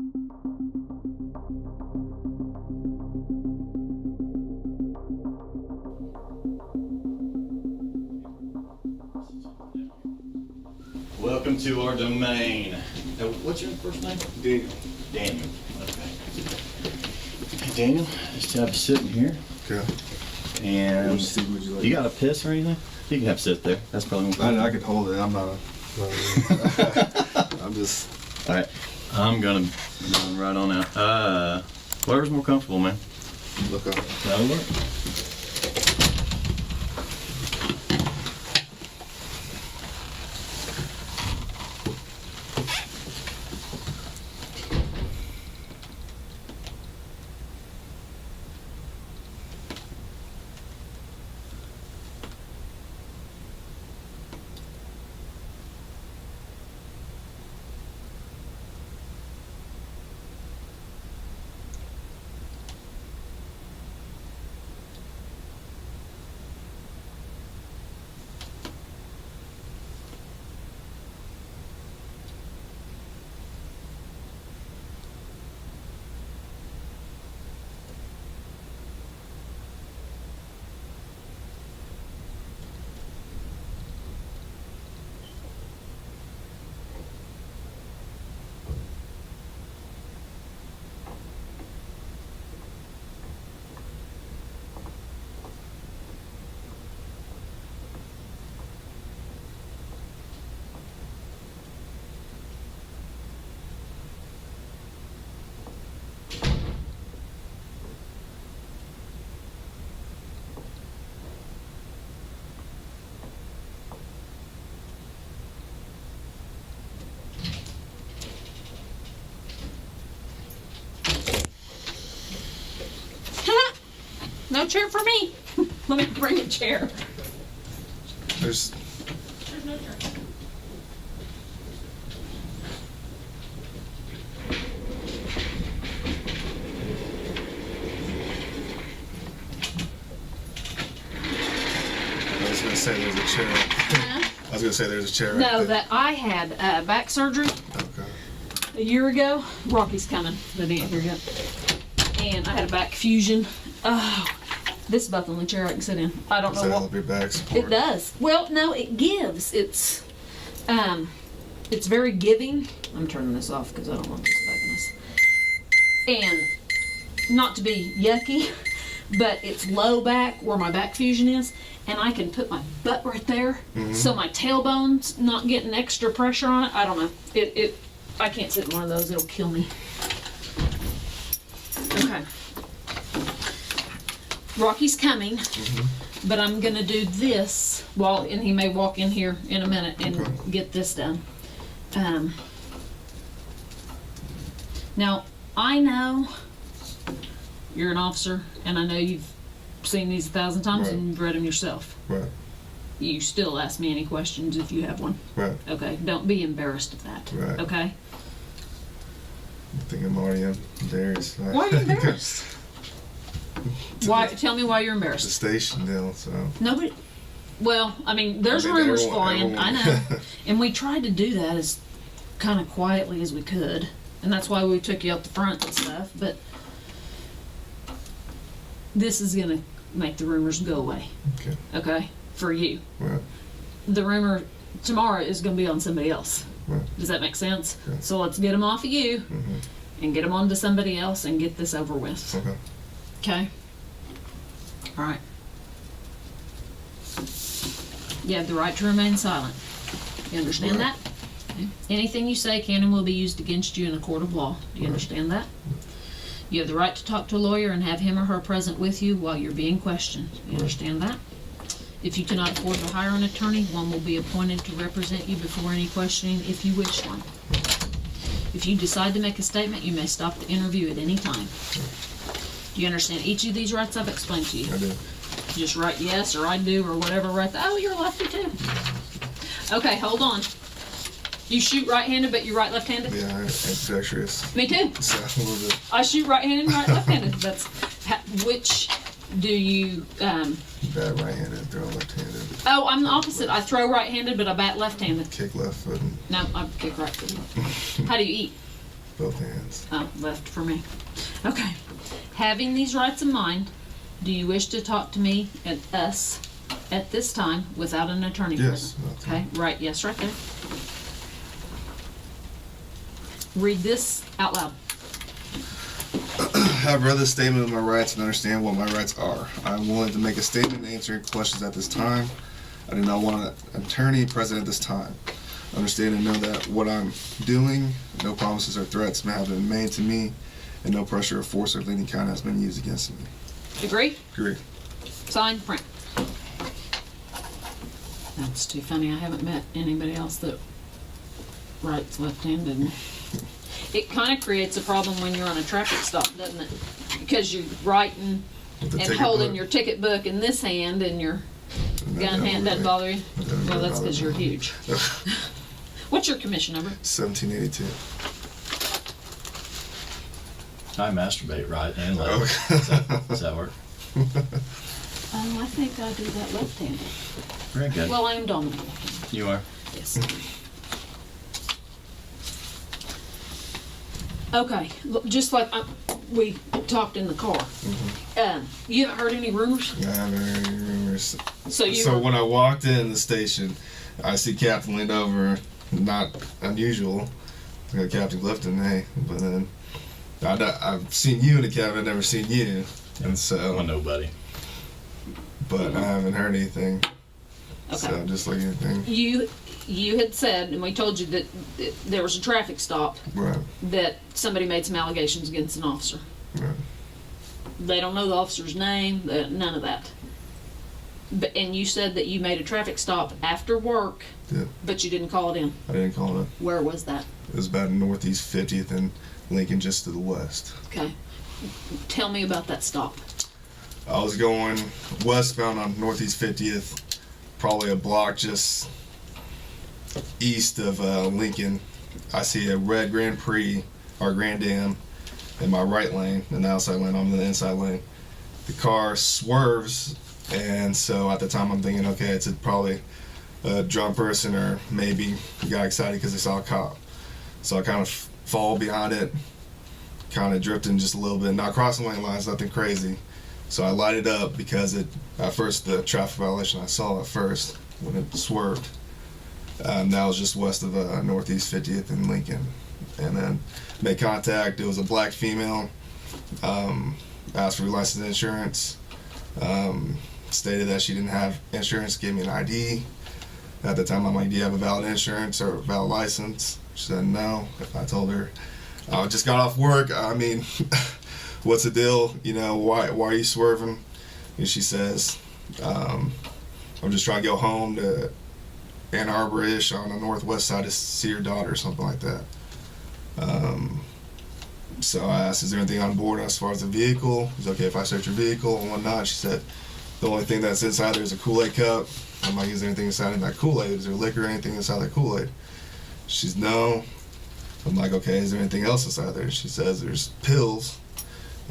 Welcome to our domain. What's your first name? Daniel. Daniel. Okay. Hey, Daniel, just have you sitting here. Okay. And Would you like? you got a piss or anything? You can have sit there. That's probably more I could hold it. I'm not a. I'm just. All right. I'm gonna run right on out. Whatever's more comfortable, man. Look up. That'll work. No chair for me. Let me bring a chair. There's no chair. I was gonna say there's a chair. I was gonna say there's a chair. No, right that I had back surgery there. Okay. a year ago. Rocky's coming. They didn't hear yet. And I had a back fusion. Oh, this is about the only chair I can sit in. I don't Does know that what. help your back support? It does. Well, no, it gives. It's very giving. I'm turning this off because I don't want this bugging us. And not to be yucky, but it's low back where my back fusion is, and I can put my butt right there, so my tailbone's not getting extra pressure on it. I don't know. I can't sit in one of those. It'll kill me. Okay. Rocky's coming, but I'm gonna do this and he may walk in here in a minute and get this done. Now, I know you're an officer, and I know you've seen these 1,000 times Right. and you've read them yourself. Right. You still ask me any questions if you have one. Right. Okay, don't be embarrassed of that. Right. Okay? I think I'm already embarrassed. Why are you embarrassed? Why? Tell me why you're The embarrassed. station deal. So. Nobody. Well, I mean, there's rumors flying. I know, and we tried to do that as kind of quietly as we could, and that's why we took you up the front and stuff. But this is gonna make the rumors go away. Okay. Okay, for you. Right. The rumor tomorrow is gonna be on somebody else. Right. Does that make sense? Okay. So let's get them off of you and get them onto somebody else and get this over with. Okay. Okay. All right. You have the right to remain silent. You understand Right. that? Okay. Anything you say can and will be used against you in a court of law. Do you understand that? You have the right to talk to a lawyer and have him or her present with you while you're being questioned. You understand that? If you cannot afford to hire an attorney, one will be appointed to represent you before any questioning if you wish one. If you decide to make a statement, you may stop the interview at any time. Do you understand each of these rights I've explained to you? I do. Just write yes or I do or whatever right there. Oh, you're lefty too. Okay, hold on. You shoot right-handed, but you're right-left-handed? Yeah, I'm ambidextrous. Me too. So a little bit. I shoot right-handed and right-left-handed. That's which do you? Bad right-handed, throw left-handed. Oh, I'm the opposite. I throw right-handed, but I bat left-handed. Kick left foot. And No, I kick right-handed. How do you eat? Both hands. Oh, left for me. Okay. Having these rights in mind, do you wish to talk to me and us at this time without an attorney Yes. present? Okay, right, yes, right there. Read this out loud. I have read the statement of my rights and understand what my rights are. I am willing to make a statement and answer questions at this time. I do not want an attorney present at this time. Understand and know that what I'm doing, no promises or threats may have been made to me, and no pressure or force of any kind has been used against me. Agree? Agree. Sign, print. That's too funny. I haven't met anybody else that writes left-handed. It kind of creates a problem when you're on a traffic stop, doesn't it? Because you're writing and holding your ticket book in this hand and your gun hand doesn't bother you? Well, that's because you're huge. What's your commission number? 1782. I masturbate right and left. Okay. Does that work? I think I do that left-handed. Very good. Well, I am dominant. You are? Yes. Okay, look, just like we talked in the car. You haven't heard any rumors? I haven't heard any rumors. So when I walked in the station, I see Captain leaned over. Not unusual. I got Captain Clifton, hey. But then I've seen you in the cabin. I've never seen you, and so. Well, nobody. But I haven't heard anything. Okay. So I'm just looking at things. You had said, and we told you that there was a traffic stop. Right. That somebody made some allegations against an officer. Right. They don't know the officer's name. None of that. And you said that you made a traffic stop after work. Yeah. But you didn't call it in. I didn't call it. Where was that? It was about Northeast 50th and Lincoln, just to the west. Okay. Tell me about that stop. I was going westbound on Northeast 50th, probably a block just east of Lincoln. I see a red Grand Prix or Grand Am in my right lane, in the outside lane. I'm in the inside lane. The car swerves, and so at the time I'm thinking, okay, it's probably a drunk person, or maybe he got excited because they saw a cop. So I kind of fall behind it, kind of drifting just a little bit, not crossing lane lines, nothing crazy. So I lighted up because at first the traffic violation I saw at first when it swerved. That was just west of Northeast 50th and Lincoln. And then made contact. It was a black female. Asked for license and insurance. Stated that she didn't have insurance. Gave me an ID. At the time, I'm like, do you have a valid insurance or a valid license? She said no. I told her, I just got off work. I mean, what's the deal? You know, why are you swerving? And she says, I'm just trying to go home to Ann Arbor-ish on the northwest side to see her daughter or something like that. So I asked, is there anything on board as far as the vehicle? Is it okay if I search your vehicle and whatnot? She said, the only thing that's inside there is a Kool-Aid cup. I'm like, is there anything inside of that Kool-Aid? Is there liquor or anything inside that Kool-Aid? She's no. I'm like, okay, is there anything else inside there? She says there's pills.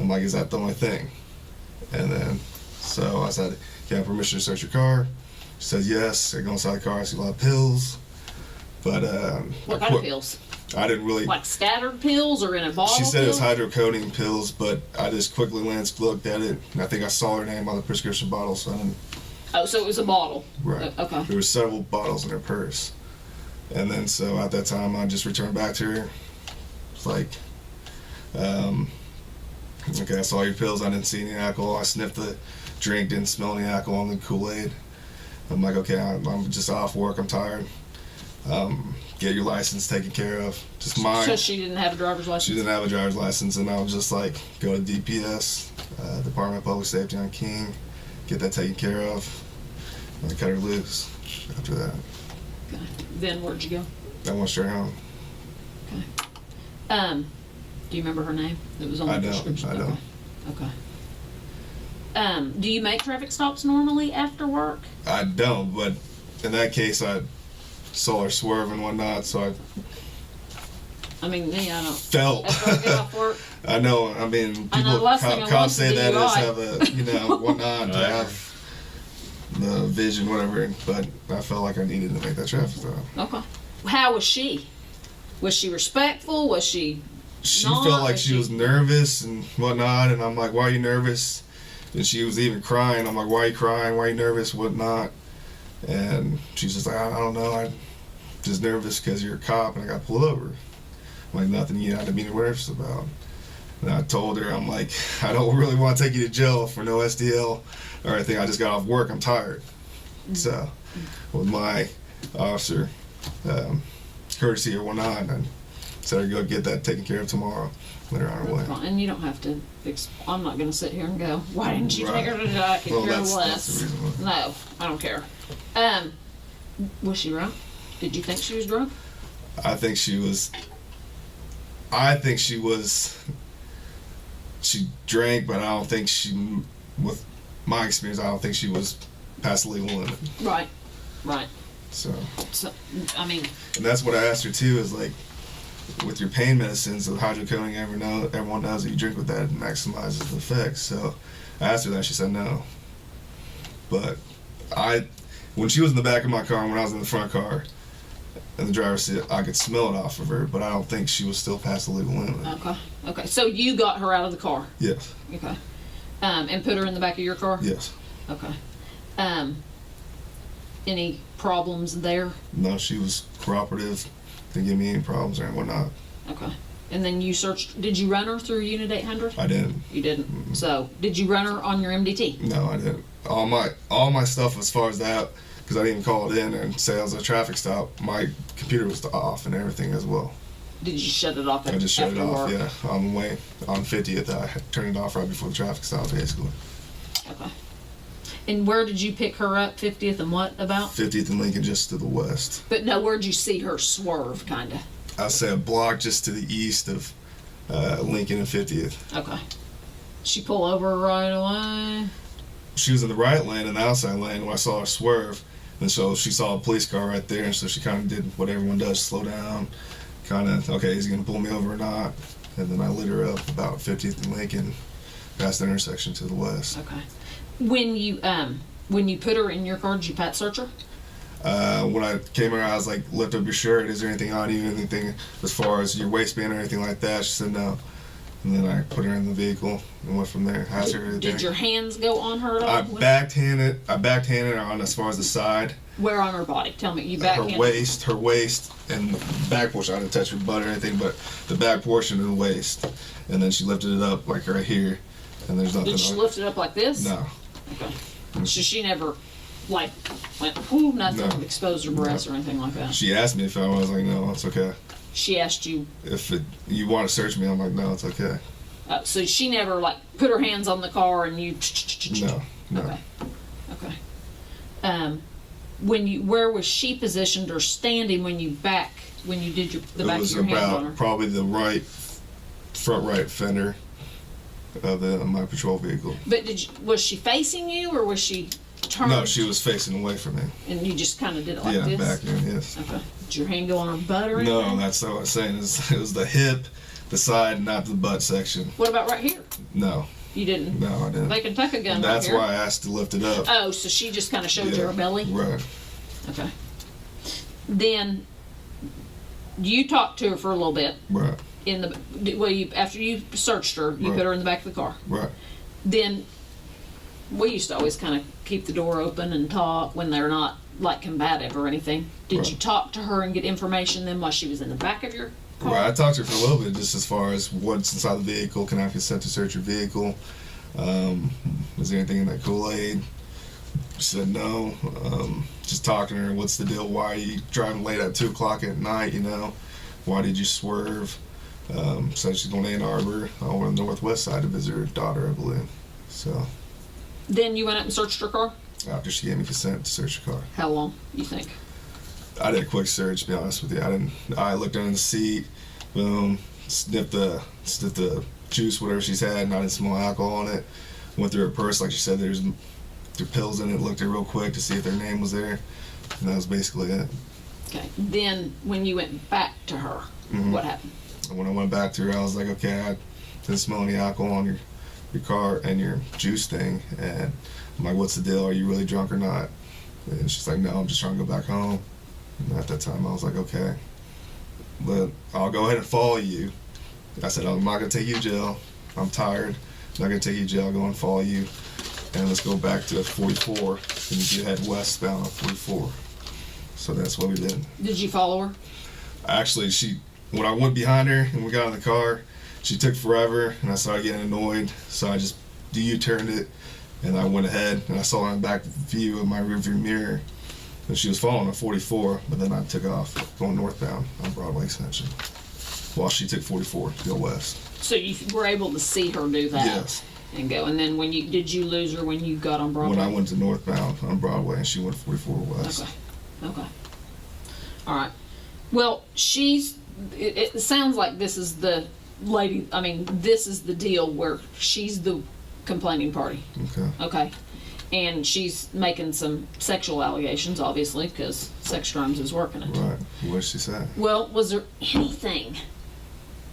I'm like, is that the only thing? And then, so I said, can I have permission to search your car? She says yes. I go inside the car, I see a lot of pills. But what kind of pills? I didn't really. Like scattered pills or in a bottle? She said pills? it was hydrocodone pills, but I just quickly looked at it, and I think I saw her name on the prescription bottle, so I didn't. Oh, so it was a bottle. Right. Okay. There were several bottles in her purse. And then, so at that time, I just returned back to her. It's like, okay, I saw your pills. I didn't see any alcohol. I sniffed the drink, didn't smell any alcohol in the Kool-Aid. I'm like, okay, I'm just off work. I'm tired. Get your license taken care of. Just mine. So she didn't have a driver's license? She didn't have a driver's license, and I was just like, go to DPS, Department of Public Safety on King, get that taken care of, and I cut her loose after that. Okay. Then where'd you go? I went straight home. Okay. Do you remember her name? It was on the prescription. I don't. Okay. Do you make traffic stops normally after work? I don't, but in that case, I saw her swerve and whatnot, so I mean, me, I don't. Felt. After I get off work. I know. I mean, I know, people, last thing I want cops is say that DUI. is have a, whatnot, to have the vision, whatever. But I felt like I needed to make that traffic stop. Okay. How was she? Was she respectful? Was she she not felt like a she was nervous and whatnot, and I'm like, why are you nervous? And she was even crying. I'm like, why are you crying? Why are you nervous? Whatnot? And she's just like, I don't know. I'm just nervous because you're a cop and I got pulled over. I'm like, nothing you had to be nervous about. And I told her, I'm like, I don't really want to take you to jail for no SDL or anything. I just got off work. I'm tired. So, with my officer courtesy or whatnot, I said, go get that taken care of tomorrow. Let her on her way. And you don't have to I'm not going to sit here and go, why didn't you take her to the Well, care that's less? the reason why. No, I don't care. Was she drunk? Did you think she was drunk? I think she was. She drank, but I don't think she, with my experience, I don't think she was past the legal limit. Right. So, I mean, and that's what I asked her too, is like, with your pain medicines, the hydrocodone, everyone knows that you drink with that, it maximizes the effects. So I asked her that, she said no. But when she was in the back of my car, and when I was in the front car, in the driver's seat, I could smell it off of her, but I don't think she was still past the legal limit. Okay. So you got her out of the car? Yes. Okay. And put her in the back of your car? Yes. Okay. Any problems there? No, she was cooperative. Didn't give me any problems or whatnot. Okay. And then you searched, did you run her through Unit 800? I didn't. You didn't. Mm-mm. So, did you run her on your MDT? No, I didn't. All my stuff as far as that, because I didn't even call it in and say it was a traffic stop, my computer was off and everything as well. Did you shut it off? I just shut it off, work? yeah. On the way, on 50th, I turned it off right before the traffic stop, basically. Okay. And where did you pick her up? 50th and what about? 50th and Lincoln, just to the west. But no, where'd you see her swerve, kind of? I'd say a block just to the east of Lincoln and 50th. Okay. She pull over right away? She was in the right lane and the outside lane when I saw her swerve. And so she saw a police car right there, and so she kind of did what everyone does, slow down. Kind of, okay, is he going to pull me over or not? And then I lit her up about 50th and Lincoln, past the intersection to the west. Okay. When you put her in your car, did you pat search her? When I came here, I was like, lift up your shirt. Is there anything on you? Anything as far as your waistband or anything like that? She said no. And then I put her in the vehicle and went from there. Asked her everything. Did your hands go on her at all? I backhanded her on as far as the side. Where on her body? Tell me. You backhanded Her waist, and the back portion. I didn't touch her butt or anything, but the back portion of the waist. And then she lifted it up like right here, and there's nothing. Did she lift it up like this? No. Okay. So she never, like, went, whoo, nothing, No. exposed her breasts or anything like that? She asked me if I was like, no, it's okay. She asked you, If you want to search me, I'm like, no, it's okay. so she never, like, put her hands on the car and you... No. Okay. Where was she positioned or standing when you did the back of your hand on her? It was about probably the front right fender of my patrol vehicle. But was she facing you or was she turned? No, she was facing away from me. And you just kind of did it like Yeah, this? back here, yes. Okay. Did your hand go on her butt or anything? No, that's what I was saying. It was the hip, the side, not the butt section. What about right here? No. You didn't? No, I didn't. They can tuck a gun And right that's here. why I asked to lift it up. Oh, so she just kind of showed you her belly? Right. Okay. Then you talked to her for a little bit. Right. After you searched her, you put her in the back of the car. Right. Then we used to always kind of keep the door open and talk when they're not like combative or anything. Did you talk to her and get information then while she was in the back of your car? Right. I talked to her for a little bit, just as far as what's inside the vehicle. Can I have consent to search your vehicle? Is there anything in that Kool-Aid? She said no. Just talking to her. What's the deal? Why are you driving late at 2 o'clock at night? Why did you swerve? So she's going to Ann Arbor over on the northwest side to visit her daughter, I believe. So. Then you went up and searched her car? After she gave me consent to search the car. How long, you think? I did a quick search, to be honest with you. I looked under the seat, boom, sniffed the juice, whatever she's had, and I didn't smell alcohol on it. Went through her purse, like she said, there's pills in it, looked at it real quick to see if their name was there, and that was basically it. Okay. Then when you went back to her, what happened? And when I went back to her, I was like, okay, I didn't smell any alcohol on your car and your juice thing, and I'm like, what's the deal? Are you really drunk or not? And she's like, no, I'm just trying to go back home. And at that time, I was like, okay, but I'll go ahead and follow you, I said, I'm not going to take you to jail. I'm tired. I'm not going to take you to jail. I'll go and follow you. And let's go back to 44. And you head westbound on 44. So that's what we did. Did you follow her? Actually, when I went behind her and we got in the car, she took forever, and I started getting annoyed. So I just U-turned it, and I went ahead, and I saw her in the back view of my rearview mirror. And she was following at 44, but then I took off going northbound on Broadway Extension, while she took 44 to go west. So you were able to see her do that? Yes. And go. And then did you lose her when you got on Broadway? When I went to northbound on Broadway, and she went 44 west. Okay. All right. Well, it sounds like this is the lady, this is the deal where she's the complaining party. Okay. And she's making some sexual allegations, obviously, because sex crimes is working it. Right. What did she say? Well, was there anything,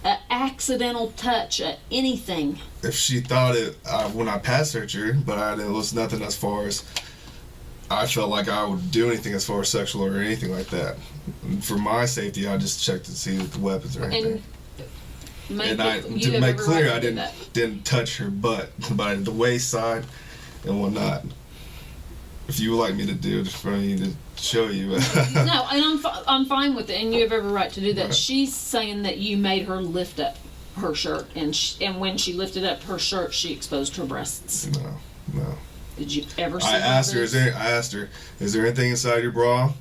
an accidental touch, anything? If she thought it, when I passed searched her, but it was nothing as far as I felt like I would do anything as far as sexual or anything like that. For my safety, I just checked to see the weapons or anything. And to make clear, I didn't touch her butt, but the waist side and whatnot. If you would like me to do it for me to show you. No, and I'm fine with it, and you have every right to do that. Right. She's saying that you made her lift up her shirt, and when she lifted up her shirt, she exposed her breasts. No. Did you ever see I asked her, is there anything inside your bra?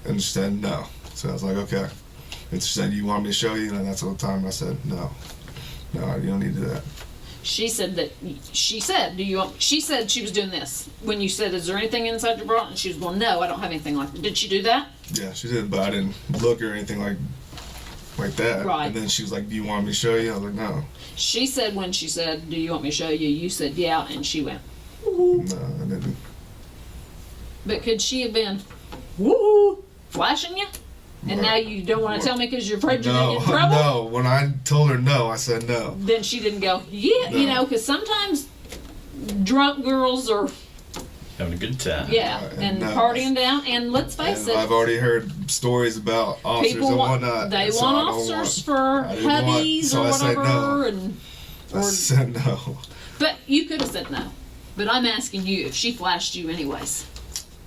And she said no. So I was like, okay. And she said, you want me to show you? And that's all the time I said, no, you don't need to do that. She said she said she was doing this. When you said, is there anything inside your bra? And she was going, no, I don't have anything like that. Did she do that? Yeah, she did, but I didn't look or anything like that. Right. And then she was like, do you want me to show you? I was like, no. She said when she said, do you want me to show you? You said, yeah, and she went, No, I didn't. But could she have been, woo, flashing you? And Right. now you don't want to tell me because you're afraid you're going to get in trouble? No, when I told her no, I said no. Then she didn't go, yeah, No. because sometimes drunk girls are, Having a good time. and no. partying down. And let's face And it, I've already heard stories about officers people and want, whatnot. they so want I don't officers for I didn't want- hubbies so or I said whatever. no. I said no. But you could have said no. But I'm asking you if she flashed you anyways.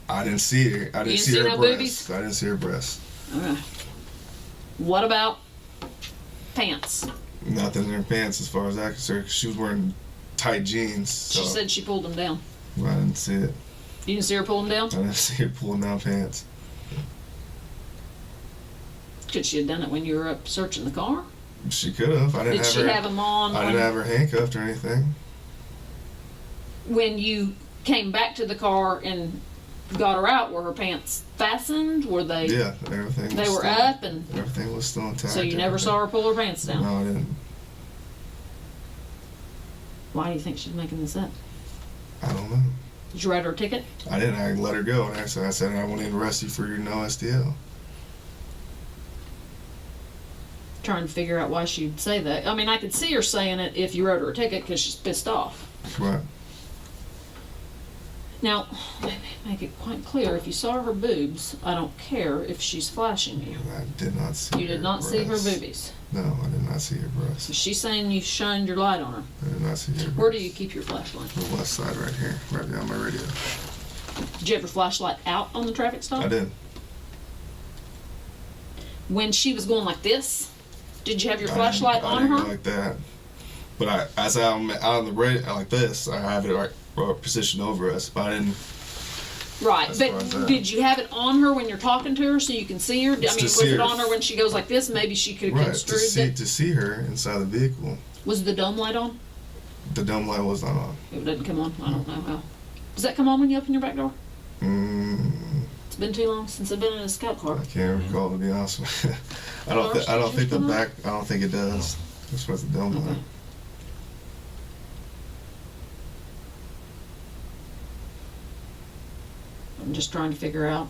I didn't see her. I didn't see her no breasts. boobies? I didn't see her breasts. Okay. What about pants? Nothing in her pants as far as I could see. She was wearing tight jeans. So She said she pulled them down. I didn't see it. You didn't see her pull them down? I didn't see her pulling down pants. Could she have done it when you were up searching the car? She could have. I didn't Did have she her. have them on I didn't have her handcuffed or anything. when you came back to the car and got her out? Were her pants fastened? Were they? Yeah, everything. They was were still, up, and everything was still intact. so you never saw her pull her pants down. No, I didn't. Why do you think she's making this up? I don't know. Did you write her a ticket? I didn't. I let her go, and I said I won't even arrest you for your no STL. Trying to figure out why she'd say that. I mean, I could see her saying it if you wrote her a ticket because she's pissed off. Right. Now, make it quite clear, if you saw her boobs, I don't care if she's flashing you. I did not see. You did not see her breasts. boobies. No, I did not see her breasts. So she's saying you shined your light on her. I did not see her. Where do you keep your flashlight? The west side, right here, right behind my radio. Did you have your flashlight out on the traffic stop? I did. When she was going like this, did you have your I flashlight didn't- I on didn't her? go like that. But as I'm out on the radio like this, I have it right positioned over us. But I didn't. Right, As far as but that. did you have it on her when you're talking to her so you can see her? I mean, to was see it her. on her when she goes like this? Maybe she could have Right, construed that. to see her inside the vehicle. Was the dome light on? The dome light was not on. It didn't come on. I don't know how. Does that come on when you open your back door? It's been too long since I've been in a scout car. I can't recall, to be honest with you. I don't think the back. I don't think it does. As far as the dome light. Okay. I'm just trying to figure out.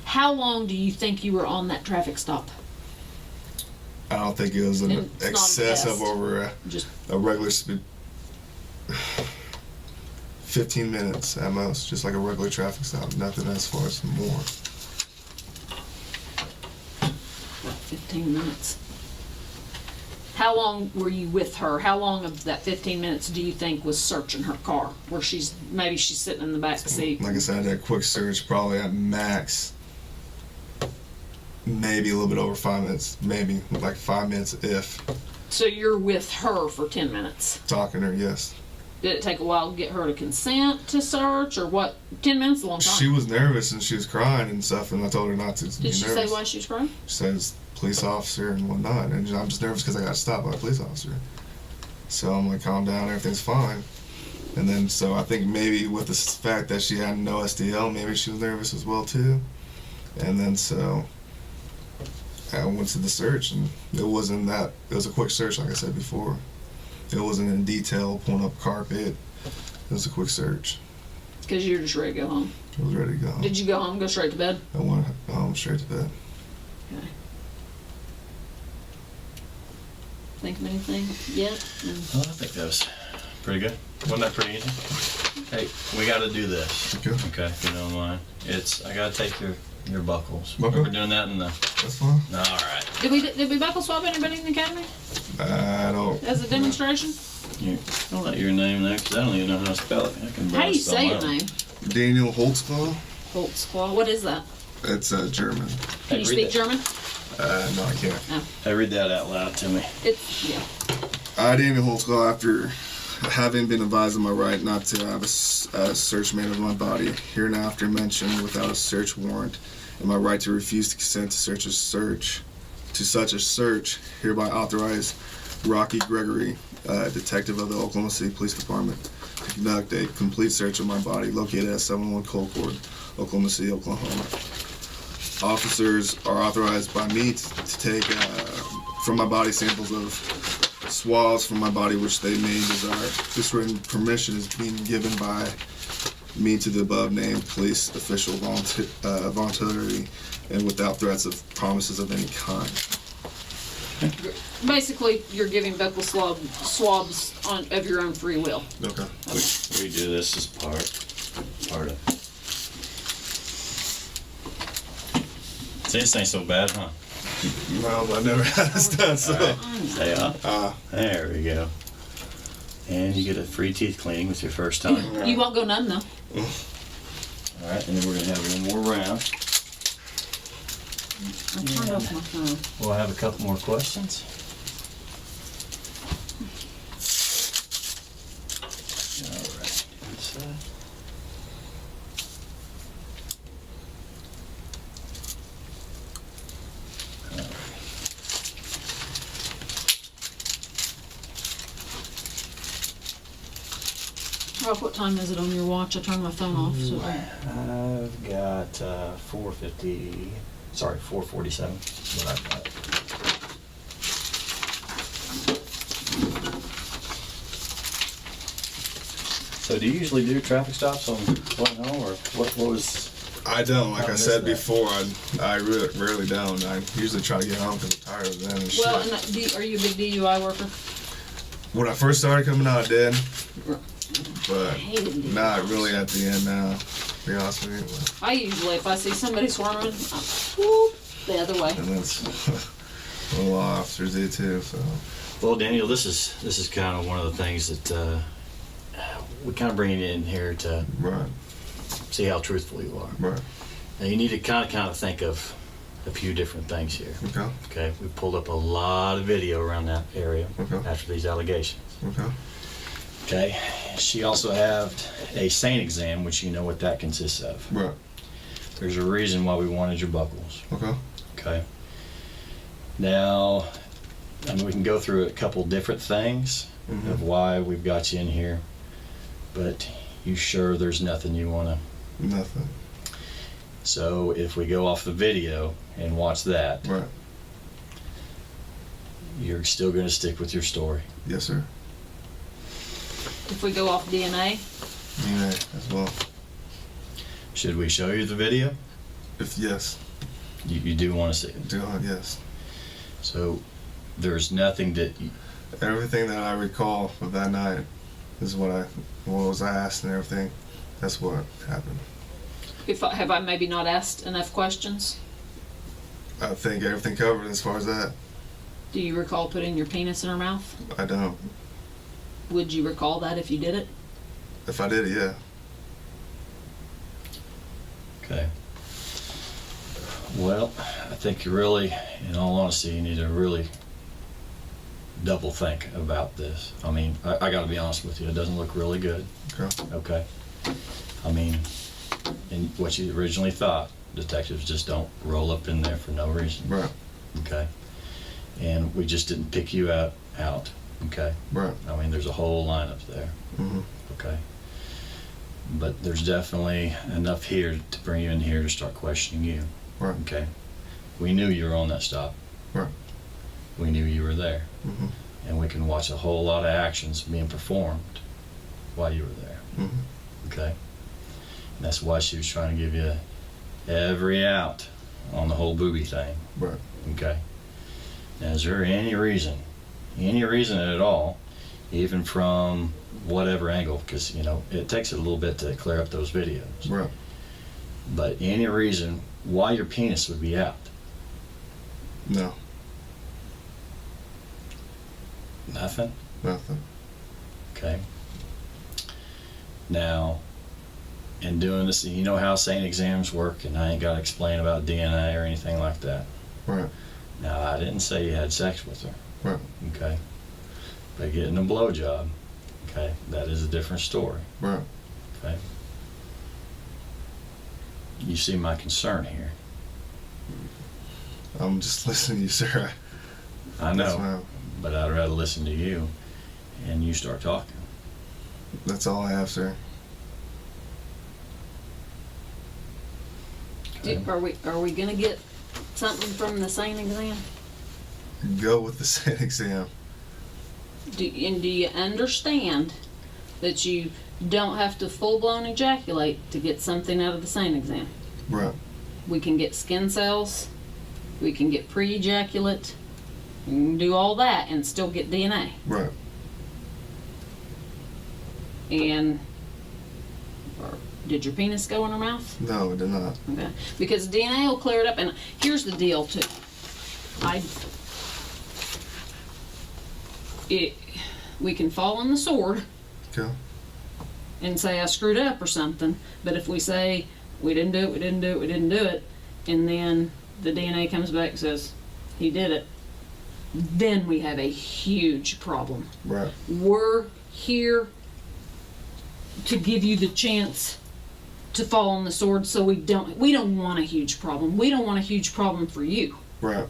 How long do you think you were on that traffic stop? I don't think it was an It's not a excess test. of over Just a regular speed. 15 minutes at most, just like a regular traffic stop. Nothing as far as more. 15 minutes. how long were you with her? How long of that 15 minutes do you think was searching her car? Where maybe she's sitting in the back seat? Like I said, I did a quick search, probably at max, maybe a little bit over 5 minutes, maybe like 5 minutes if. So you're with her for 10 minutes. Talking to her, yes. Did it take a while to get her to consent to search, or what? 10 minutes is a long time. She was nervous and she was crying and stuff, and I told her not to be Did nervous. she say why she was crying? She says police officer and whatnot, and I'm just nervous because I got stopped by a police officer. So I'm like, calm down, everything's fine. And then, so I think maybe with the fact that she had no SDL, maybe she was nervous as well too. And then so I went to the search, and it wasn't that, it was a quick search like I said before. It wasn't in detail, pulling up carpet. It was a quick search. Because you're just ready to go home. I was ready to go home. Did you go home, go straight to bed? I went home straight to bed. Okay. Think of anything yet? Well, I think that was pretty good. Wasn't that pretty easy? Hey, we got to do this. Okay. Okay, if you don't mind. I got to take your buckles. Okay. We're doing that in the... That's fine. All right. Did we buckle swab anybody in the academy? I don't. As a demonstration? I'll let your name there, because I don't even know how to spell it. I can How do you spell say my your own. name? Daniel Holtzclaw. Holtzclaw. What is that? It's German. Can you read speak that. German? No, I can't. Hey, read that out loud to me. Yeah. I, Daniel Holtzclaw, after having been advised of my right not to have a search made of my body, hereinafter mentioned without a search warrant, and my right to refuse to consent to such a search, hereby authorize Rocky Gregory, detective of the Oklahoma City Police Department, to conduct a complete search of my body located at 701 Colcord, Oklahoma City, Oklahoma. Officers are authorized by me to take from my body samples of swabs from my body which they may desire. This written permission is being given by me to the above named police official voluntarily and without threats of promises of any kind. Basically, you're giving buccal swabs of your own free will. Okay. We do this as part of. See, this ain't so bad, huh? Well, I never had this done, so. All right. Stay up. There we go. And you get a free teeth cleaning with your first time. You won't go none though. All right, and then we're gonna have one more round. I turned off my phone. We'll have a couple more questions. All right. This side. Ralph, what time is it on your watch? I turned my phone off. So. I've got 4:50. Sorry, 4:47. What I've got. So, do you usually do traffic stops on going home, or what was? I don't. Like I missed said that. before, I really rarely don't. I usually try to get home because I'm tired of them and Well, shit. and are you a big DUI worker? When I first started coming out, I did. But I hated DUIs. not really at the end now, to be honest with you. I usually, if I see somebody swarming, I whoop the other way. And that's what a lot of officers do too, so. Well, Daniel, this is kind of one of the things that we kind of bring you in here to Right, see how truthful you are. right. Now, you need to kind of think of a few different things here. Okay, Okay, we pulled up a lot of video around that area Okay. after these allegations. okay. Okay, she also had a SANE exam, which you know what that consists of. Right, There's a reason why we wanted your buckles. okay. Okay. Now, I mean, we can go through a couple different things of why we've got you in here, but you sure there's nothing you want to? Nothing. So if we go off the video and watch that, Right. you're still going to stick with your story. Yes, sir. If we go off DNA, DNA as well. Should we show you the video? If yes, You do want to see it. do yes. So there's nothing that Everything that I recall of that night is what was asked and everything. That's what happened. have I maybe not asked enough questions? I think everything covered as far as that. Do you recall putting your penis in her mouth? I don't. Would you recall that if you did it? If I did it, yeah. Okay. Well, I think you really, in all honesty, you need to really double think about this. I mean, I got to be honest with you, it doesn't look really good. Okay. Okay. I mean, in what you originally thought, detectives just don't roll up in there for no reason. Right. Okay. And we just didn't pick you out. Okay. Right. I mean, there's a whole lineup there. Mm-hmm. Okay. But there's definitely enough here to bring you in here to start questioning you. Right. Okay. We knew you were on that stop. Right. We knew you were there. Mm-hmm. And we can watch a whole lot of actions being performed while you were there. Mm-hmm. Okay. And that's why she was trying to give you every out on the whole booby thing. Right. Okay. Now, is there any reason at all, even from whatever angle, because, you know, it takes a little bit to clear up those videos, Right. but any reason why your penis would be out? No. Nothing? Nothing. Okay. Now, in doing this, you know how SANE exams work, and I ain't got to explain about DNA or anything like that. Right. Now, I didn't say you had sex with her. Right. Okay. But getting a blowjob, okay, that is a different story. Right. Okay. You see my concern here. I'm just listening to you, sir. I Yes, know, ma'am. but I'd rather listen to you and you start talking. That's all I have, sir. Okay. Are we gonna get something from the SANE exam? Go with the SANE exam. Do you understand that you don't have to full-blown ejaculate to get something out of the SANE exam? Right. We can get skin cells, we can get pre-ejaculate, we can do all that and still get DNA. Right. And did your penis go in her mouth? No, it did not. Okay. Because DNA will clear it up. And here's the deal too. We can fall on the sword Okay. and say I screwed up or something, but if we say we didn't do it, and then the DNA comes back and says he did it, then we have a huge problem. Right. We're here to give you the chance to fall on the sword, so we don't want a huge problem. We don't want a huge problem for you. Right.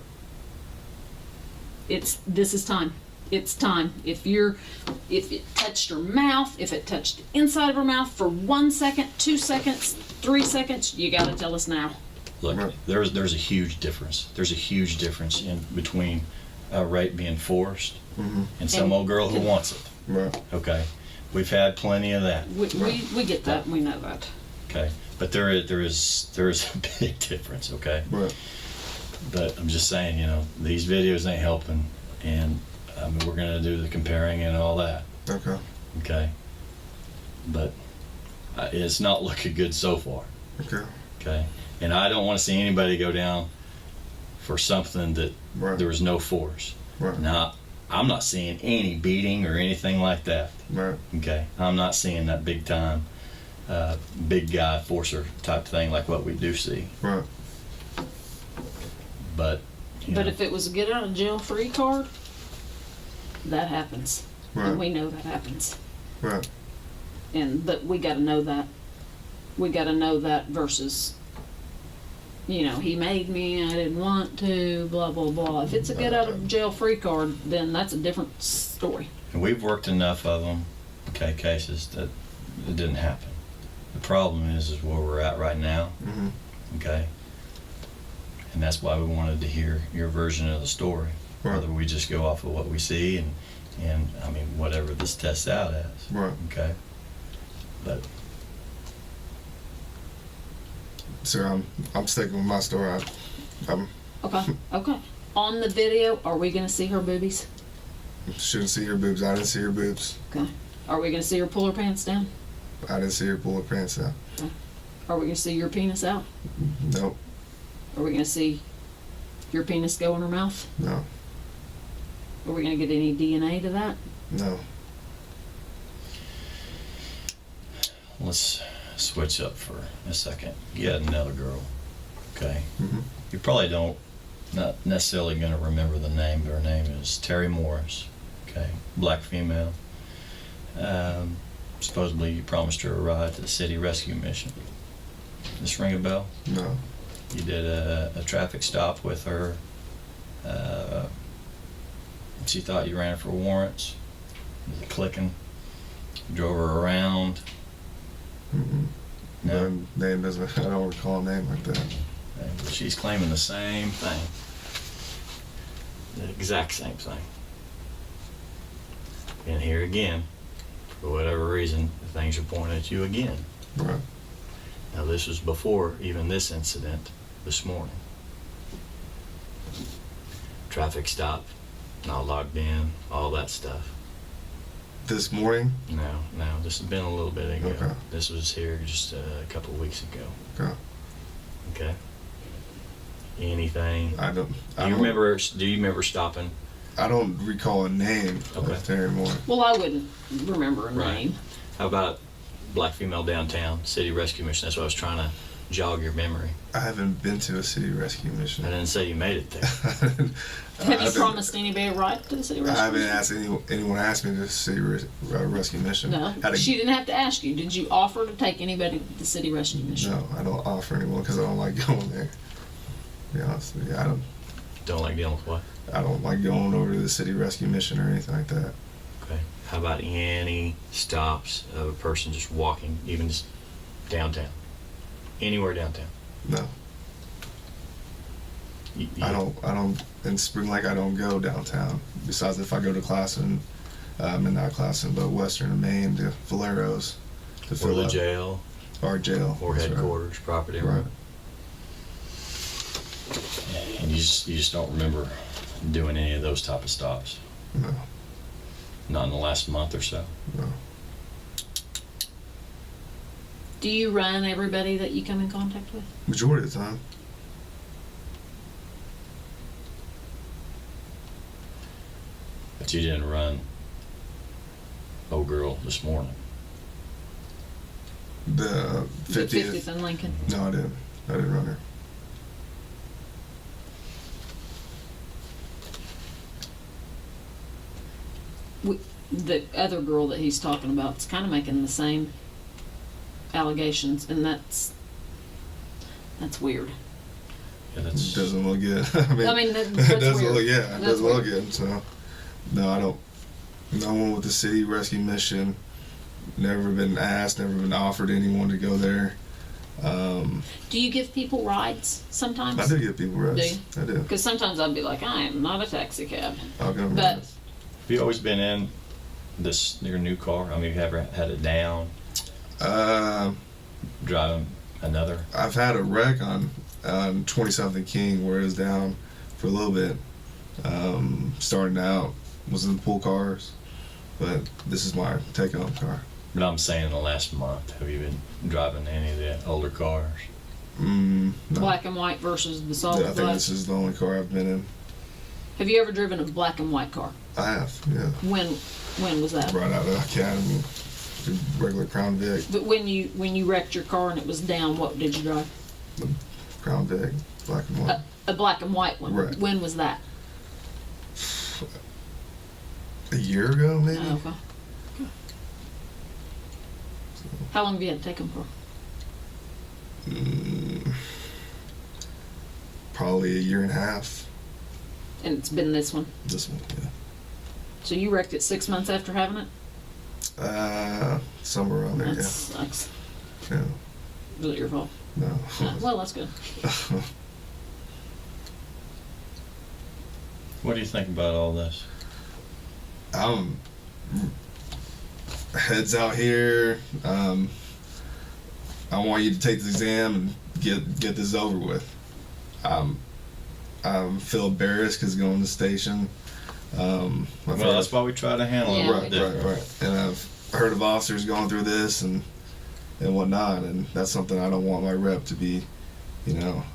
This is time. It's time. If it touched her mouth, if it touched the inside of her mouth for 1 second, 2 seconds, 3 seconds, you gotta tell us now. Look, Right. there's a huge difference. There's a huge difference in between a rape being forced Mm-hmm. and some And old girl who wants it. Right. Okay. We've had plenty of that. We get that. We know that. Okay. But there is a big difference. Okay. Right. But I'm just saying, you know, these videos ain't helping, and I mean, we're gonna do the comparing and all that. Okay. Okay. But it's not looking good so far. Okay. Okay. And I don't want to see anybody go down for something that Right. there was no force. Right. Now, I'm not seeing any beating or anything like that. Right. Okay. I'm not seeing that big time, big guy forcer type thing like what we do see. Right. But, you But know, if it was a get out of jail free card, that happens. Right. And we know that happens. Right. But we gotta know that. We gotta know that versus, you know, he made me, I didn't want to, blah, blah, blah. If it's a get out of jail free card, then that's a different story. and we've worked enough of them, okay, cases that it didn't happen. The problem is where we're at right now, Mm-hmm. okay? And that's why we wanted to hear your version of the story. Right. Whether we just go off of what we see and I mean, whatever this tests out as. Right. Okay? But, Sir, I'm sticking with my story. I'm Okay. On the video, are we gonna see her boobies? shouldn't see her boobs. I didn't see her boobs. Okay. Are we gonna see her pull her pants down? I didn't see her pull her pants down. Are we gonna see your penis out? Nope. Are we gonna see your penis go in her mouth? No. Are we gonna get any DNA to that? No. Let's switch up for a second. You had another girl, okay? Mm-hmm. You probably not necessarily going to remember the name, but her name is Terry Morris, okay? Black female. Supposedly you promised her a ride to the city rescue mission. This ring a bell? No. You did a traffic stop with her. She thought you ran her for warrants. The clicking. Drove her around. Mm-mm. No. My name doesn't. I don't recall a name like that. And she's claiming the same thing. The exact same thing. And here again, for whatever reason, the things are pointed at you again. Right. Now this was before even this incident this morning. Traffic stop, not logged in, all that stuff. This morning. No, this has been a little bit ago. Okay. This was here just a couple of weeks ago. Okay. Okay. Anything? I don't. Do you remember stopping? I don't recall a name Okay. of Terry Moore. Well, I wouldn't remember a Right. name. How about black female downtown, city rescue mission? That's what I was trying to jog your memory. I haven't been to a city rescue mission. I didn't say you made it there. Have you promised anybody a ride to the city I rescue? haven't mission? asked anyone to ask me to city rescue mission. No, How to- she didn't have to ask you. Did you offer to take anybody to the city rescue mission? No, I don't offer anyone because I don't like going there. To be honest with you, Don't like dealing with what? I don't like going over to the city rescue mission or anything like that. Okay. How about any stops of a person just walking, even just downtown? Anywhere downtown? No, I don't. In Spring Lake, I don't go downtown. Besides, if I go to Classen, not Classen, but Western and Maine to Valero's to Or fill the up. jail, Or jail. or That's right. headquarters, property Right. room. And you just don't remember doing any of those type of stops? No, Not in the last month or so? no. Do you run everybody that you come in contact with? Majority of the time. But you didn't run old girl this morning. The The 50th. in Lincoln. No, I didn't. I didn't run her. The other girl that he's talking about is kind of making the same allegations, and that's weird. Yeah, that's Doesn't look good. I mean, it that's doesn't weird. look. Yeah, it That's doesn't look weird. good. So, no, I don't. No one with the city rescue mission. Never been asked. Never been offered anyone to go there. Do you give people rides sometimes? I do give people rides. Do I do. Because sometimes I'd be like, I am not a taxi cab. I'll go But- rides. Have you always been in your new car? I mean, have you ever had it down, driving another? I've had a wreck on 20-something King where it was down for a little bit. Starting out was in pool cars, but this is my take-home car. But I'm saying in the last month, have you been driving any of the older cars? No. Black and white versus the solid I think black. this is the only car I've been in. Have you ever driven a black and white car? I have, yeah. When was that? Right out of the academy, the regular Crown Vic, But when you wrecked your car and it was down, what did you drive? Crown Vic, black and white. A black and white one. Right. When was that? A year ago, maybe. Oh, okay. How long have you had to take them for? Probably a year and a half. And it's been this one. This one, yeah. So you wrecked it 6 months after having it? Somewhere around there, That sucks. yeah. Was it your fault? No. Well, that's good. What do you think about all this? Heads out here. I want you to take the exam and get this over with. I feel embarrassed because going to the station. That's why we try to handle Yeah, it. we do. Right. And I've heard of officers going through this and whatnot, and that's something I don't want my rep to be,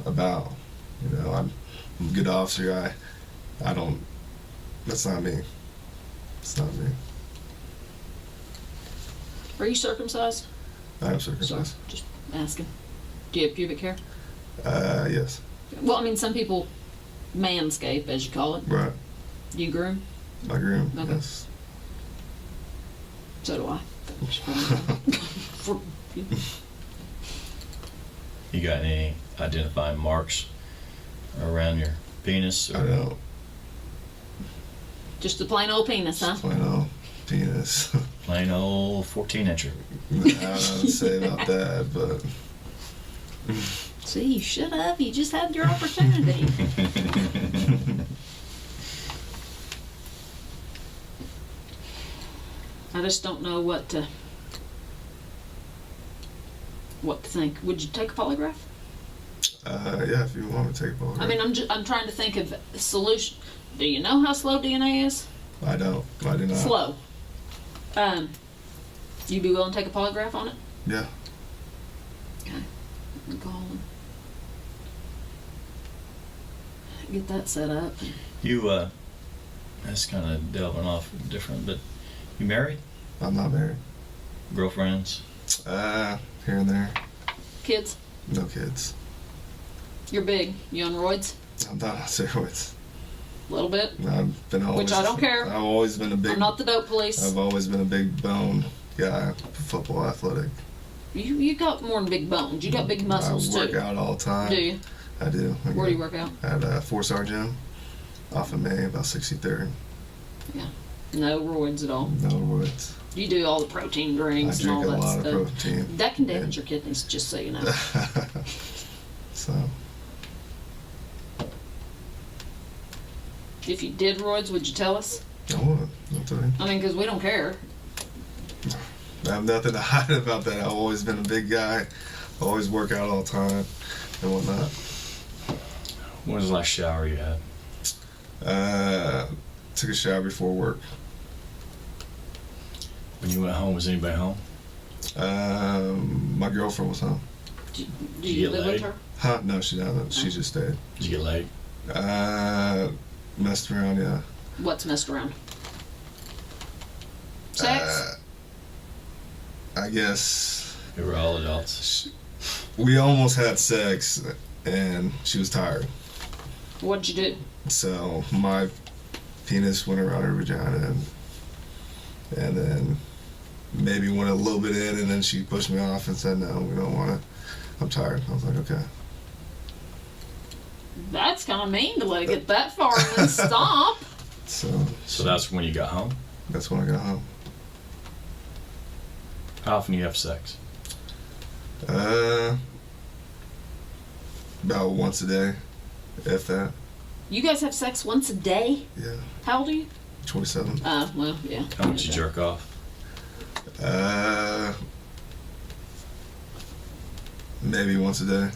about. I'm a good officer. I don't That's not me. It's not me. Are you circumcised? I am circumcised. Just asking. Do you have pubic hair? Yes. Well, I mean, some people manscape, as you call it. Right. Do you groom? I groom. Okay. Yes. So do I. For, You got any identifying marks around your penis? I don't. just a plain old penis, huh? Plain old penis. Plain old 14-incher. I don't know what to say about that, but See, you should have. You just had your opportunity. I just don't know what to think. Would you take a polygraph? yeah, if you want to take a polygraph. I mean, I'm trying to think of a solution. Do you know how slow DNA is? I don't. I do not. Slow. You be willing to take a polygraph on it? Yeah. Okay. I'm calling. Get that set up. You, that's kind of delving off different, but you married? I'm not married. Girlfriends? Here and there. Kids? No kids. You're big. You on roids? I'm not on steroids. A little bit? I've been always. Which I don't care. I've always been a big. I'm not the dope police. I've always been a big bone guy. Football, athletic. You got more than big bones. You got big muscles I work too. out all the time. Do you? I do. Where do you work out? At a 4-star gym, off of May, about 63rd. No roids at all. No roids. You do all the protein I drinks and drink all a that lot stuff. of protein. That can damage your kidneys, just so you know. So. If you did roids, would you tell us? I would. I'll tell you. I mean, because we don't care. I have nothing to hide about that. I've always been a big guy. Always work out all the time and whatnot. When was the last shower you had? Took a shower before work. When you went home, was anybody home? My girlfriend was home. Do you you get live laid? with her? Huh? No, she doesn't. She just stayed. Did you get laid? Messed around, yeah. What's messed around? Sex? I guess We were all adults. we almost had sex, and she was tired. What'd you do? So my penis went around her vagina, and then maybe went a little bit in, and then she pushed me off and said, "No, we don't want it. I'm tired." I was like, "Okay." That's kind of mean to let it get that far and then stop. So that's when you got home? That's when I got home. How often do you have sex? About once a day, if that. You guys have sex once a day? Yeah, How old are you? 27. Well, yeah. How much you jerk off? Maybe once a day.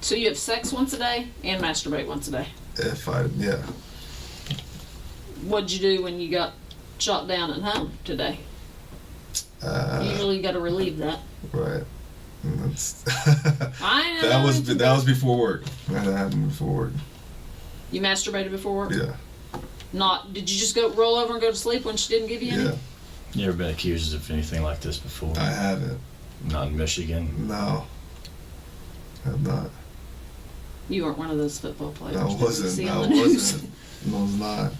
So you have sex once a day and masturbate once a day. Yeah. What'd you do when you got shot down at home today? Usually you got to relieve that. Right. And that's I know. that was before work. That happened before work. You masturbated before work? Yeah. Did you just go roll over and go to sleep when she didn't give you any? Yeah. You ever been accused of anything like this before? I haven't. Not in Michigan? No. I have not. You weren't one of those football players. I that we wasn't. see I on the news. wasn't. I was not.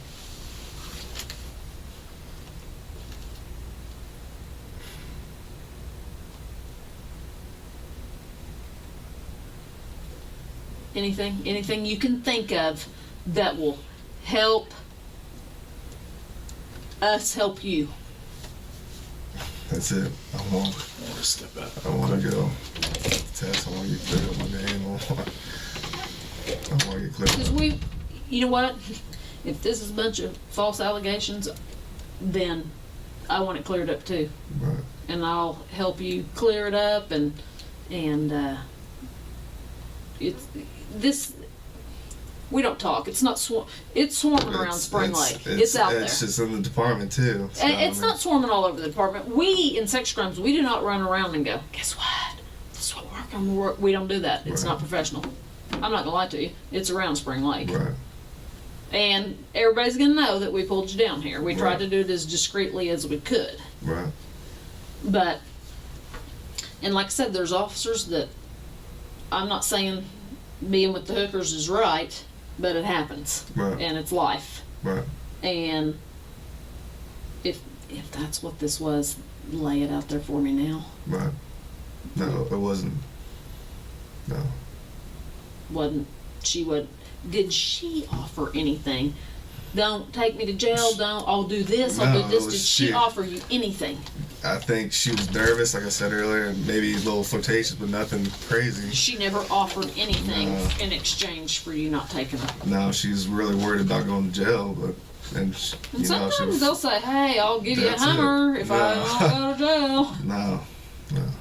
Anything you can think of that will help us help you. That's it. I want Step out. to go test. I want to get clear up my name. I want to get clear Because up. you know what? If this is a bunch of false allegations, then I want it cleared up too. Right. And I'll help you clear it up and it's this. We don't talk. It's not it's swarming around Spring Lake. It's out there. It's just in the department too. So, And it's not swarming all over the department. We in sex crimes, we do not run around and go, guess what? This is what we're working. We don't do that. It's Right. not professional. I'm not gonna lie to you. It's around Spring Lake. Right. And everybody's gonna know that we pulled you down here. We tried Right. to do it as discreetly as we could. Right. But, and like I said, there's officers that, I'm not saying being with the hookers is right, but it happens. Right. And it's life. Right. And if that's what this was, lay it out there for me now. Right. No, it wasn't. No. Did she offer anything? Don't take me to jail, I'll do this, I'll No, do it this. was Did she she. offer you anything? I think she was nervous, like I said earlier, and maybe a little flirtatious, but nothing crazy. She never offered anything No. in exchange for you not taking her. No, she's really worried about going to jail, but And she sometimes was, they'll say, hey, I'll give you a That's it. Hummer if I No. don't go to jail. no.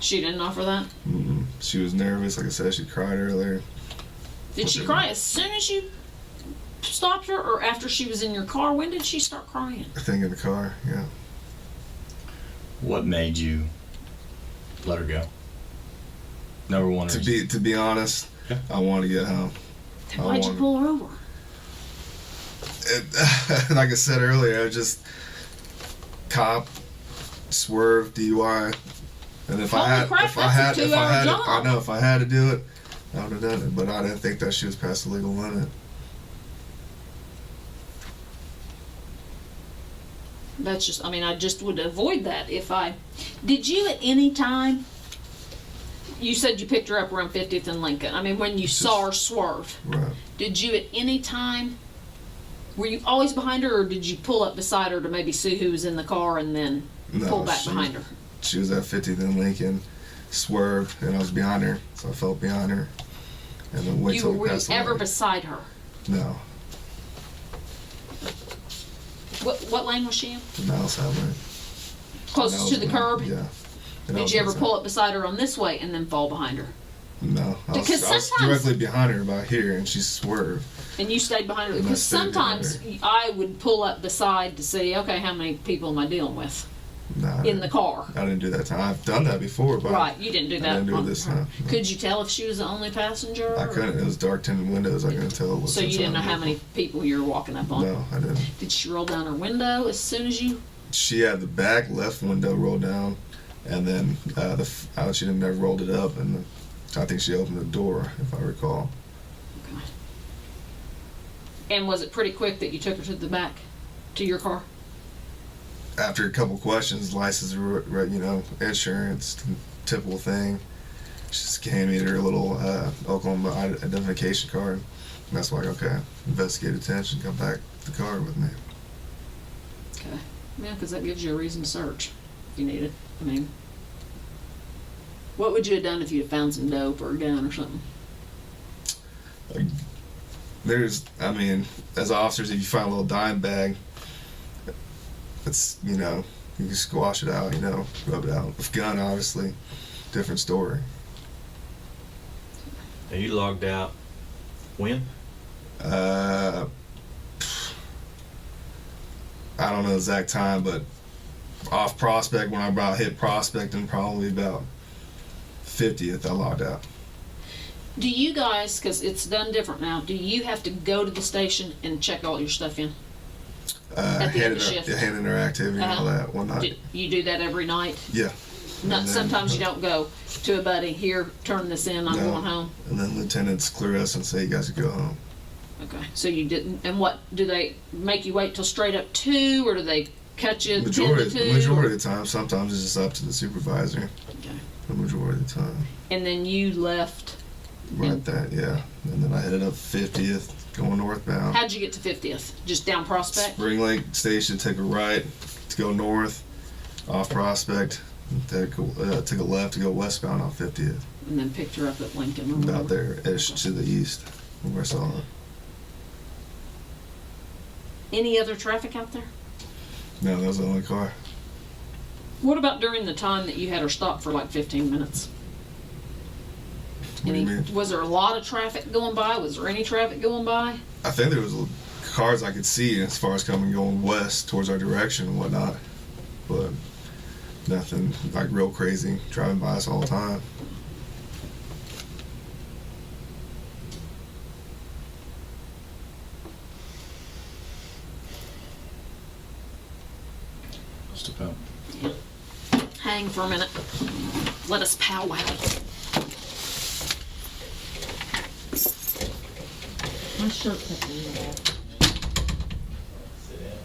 She didn't offer that? Mm-mm. She was nervous, like I said, she cried earlier. Did she cry as soon as you stopped her, or after she was in your car? When did she start crying? I think in the car, yeah. What made you let her go? Number one reason. To be honest, Yeah. I want to get home. Then why'd you pull her over? Like I said earlier, I just cop, swerve, DUI, and if Holy I had, crap, if I that's a had, if I 2-hour had, job. I know if I had to do it, I would have done it. But I didn't think that she was past the legal limit. That's just, I just would avoid that if I... Did you at any time... You said you picked her up around 50th and Lincoln. When you saw her swerve, Right. did you at any time... Were you always behind her, or did you pull up beside her to maybe see who was in the car and then pull back behind her? She was at 50th and Lincoln, swerved, and I was behind her, so I felt behind her, and then wait till Were we you passed the ever line. beside her? No, What lane was she in? the outside lane. Closest to the curb? Yeah. And I Did was you ever outside. pull up beside her on this way and then fall behind her? No, I Because was sometimes- directly behind her about here, and she swerved. And you stayed behind her? And I Because stayed behind sometimes I would pull up beside to see, okay, how many people am I dealing with No, in the car? I didn't do that time. I've done that before, but Right, you didn't do that. I didn't do it on this her. time. No. Could you tell if she was the only passenger? I or- couldn't. It was dark tinted windows. I couldn't tell. It was So you didn't know how many people you were walking up on? No, I didn't. Did she roll down her window as soon as you... She had the back left window rolled down, and then she didn't never rolled it up, and I think she opened the door, if I recall. Okay. And was it pretty quick that you took her to the back, to your car? After a couple questions, license, insurance, typical thing. She just gave me her little Oklahoma identification card. And that's why, okay, investigate attention, come back to the car with me. Okay. Yeah, because that gives you a reason to search if you need it. What would you have done if you had found some dope or a gun or something? As officers, if you find a little dime bag, it's, you can squash it out, rub it out. With gun, obviously, different story. Now you logged out when? I don't know the exact time, but off Prospect, when I about hit Prospect, and probably about 50th, I logged out. Do you guys, because it's done different now, do you have to go to the station and check all your stuff in? At the end of the shift. Handing her activity and all that one night. You do that every night? Yeah. No, And then- sometimes you don't go to a buddy, here, turn this in, I'm No. going home. And then lieutenants clear us and say, you guys can go home. Okay, so you didn't, and what, do they make you wait till straight up 2, or do they cut you 10 to 2? Majority of the time, sometimes it's just up to the supervisor. Okay. The majority of the time. And then you left, Right that, yeah. And then I headed up 50th, going northbound. how'd you get to 50th? Just down Prospect? Springlake Station, take a right to go north, off Prospect, took a left to go westbound on 50th. And then picked her up at Lincoln or About whatever. there-ish to the east, where I saw it. Any other traffic out there? No, that was the only car. What about during the time that you had her stopped for like 15 minutes? What do you mean? Was there a lot of traffic going by? Was there any traffic going by? I think there was cars I could see as far as coming going west towards our direction and whatnot, but nothing like real crazy driving by us all the time. Step out. Hang for a minute. Let us powwow. My shirt tucked in the bag. Sit in.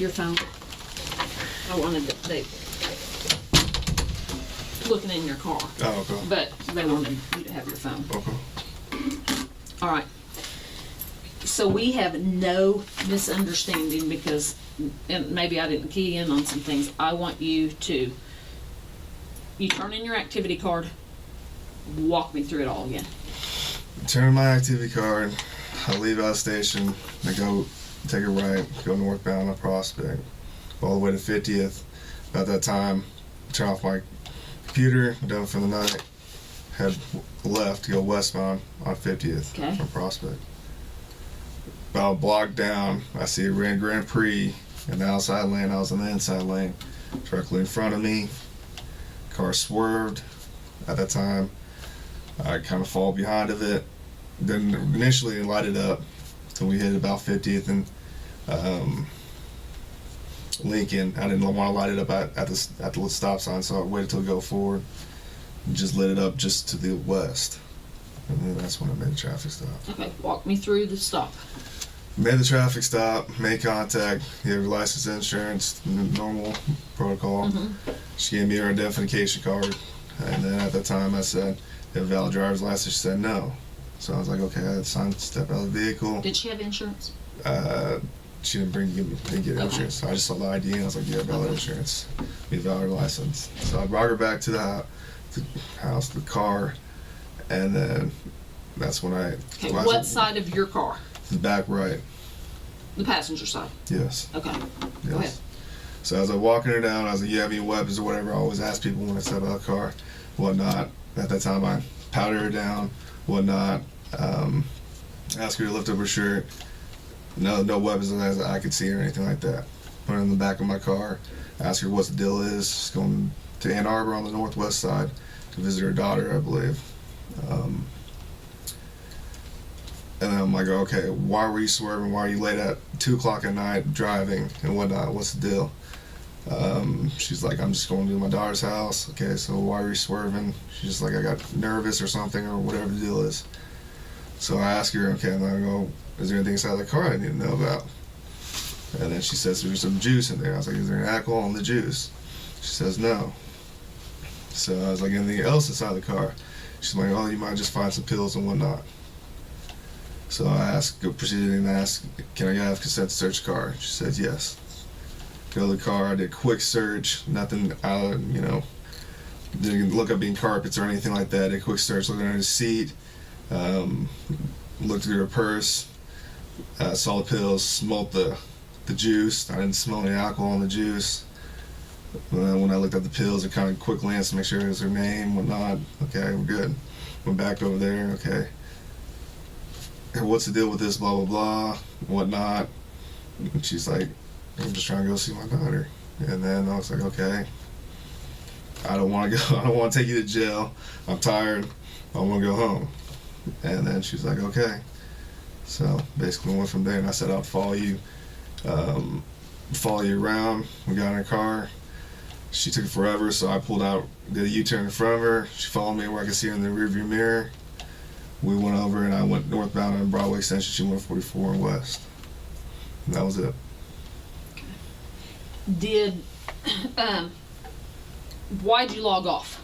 your phone. I wanted they looking in your car, Oh, okay. but they wanted you to have your phone. Okay. All right. So we have no misunderstanding because, and maybe I didn't key in on some things. I want you turn in your activity card, walk me through it all again. Turn my activity card. I leave out station. I go take a right, go northbound on Prospect, all the way to 50th. About that time, turn off my computer, done for the night. Head left to go westbound on 50th Okay. from Prospect. About a block down, I see a red Grand Prix in the outside lane. I was in the inside lane, directly in front of me. Car swerved. At that time, I kind of fall behind of it. Then initially it lighted up till we hit about 50th and Lincoln. I didn't want to light it up at the stop sign, so I waited till it go forward. And just lit it up just to the west, and then that's when I made the traffic stop. Okay, walk me through the stop. Made the traffic stop, made contact, gave her license, insurance, normal protocol. Mm-hmm. She gave me her identification card, and then at that time I said, "You have a valid driver's license?" She said no. So I was like, okay, I had time to step out of the vehicle. Did she have insurance? She didn't get insurance. So I just saw the ID and I was like, yeah, valid insurance, be a valid license. So I brought her back to the house, the car, and then that's when I. Okay, what side of your car? The back right. The passenger side. Yes. Okay. Yes. Go ahead. So as I was walking her down, I was like, you have any weapons or whatever? I always ask people when I step out of the car, whatnot. At that time, I powdered her down, whatnot. Asked her to lift up her shirt. No weapons as I could see or anything like that. Put her in the back of my car. Asked her what the deal is. She's going to Ann Arbor on the northwest side to visit her daughter, I believe. And then I'm like, okay, why were you swerving? Why are you late at 2 o'clock at night driving and whatnot? What's the deal? She's like, I'm just going to my daughter's house. Okay, so why are you swerving? She's just like, I got nervous or something or whatever the deal is. So I ask her, okay, and I go, is there anything inside the car I need to know about? And then she says there's some juice in there. I was like, is there any alcohol in the juice? She says no. So I was like, anything else inside the car? She's like, oh, you might just find some pills and whatnot. So I proceeded to ask, can I have consent to search the car? She said yes. Go to the car, I did a quick search, nothing out, didn't look up any carpets or anything like that. Did a quick search, looked under the seat, looked through her purse, saw the pills, smelled the juice. I didn't smell any alcohol in the juice. When I looked at the pills, I kind of quick glanced to make sure it was her name, whatnot. Okay, we're good. Went back over there, okay. What's the deal with this, blah, blah, blah, whatnot. And she's like, I'm just trying to go see my daughter. And then I was like, okay, I don't want to go. I don't want to take you to jail. I'm tired. I want to go home. And then she's like, okay. So basically went from there, and I said, I'll follow you around. We got in her car. She took forever, so I pulled out, did a U-turn in front of her. She followed me where I could see her in the rearview mirror. We went over, and I went northbound on Broadway Extension. She went 44 and west. And that was it. Why'd you log off?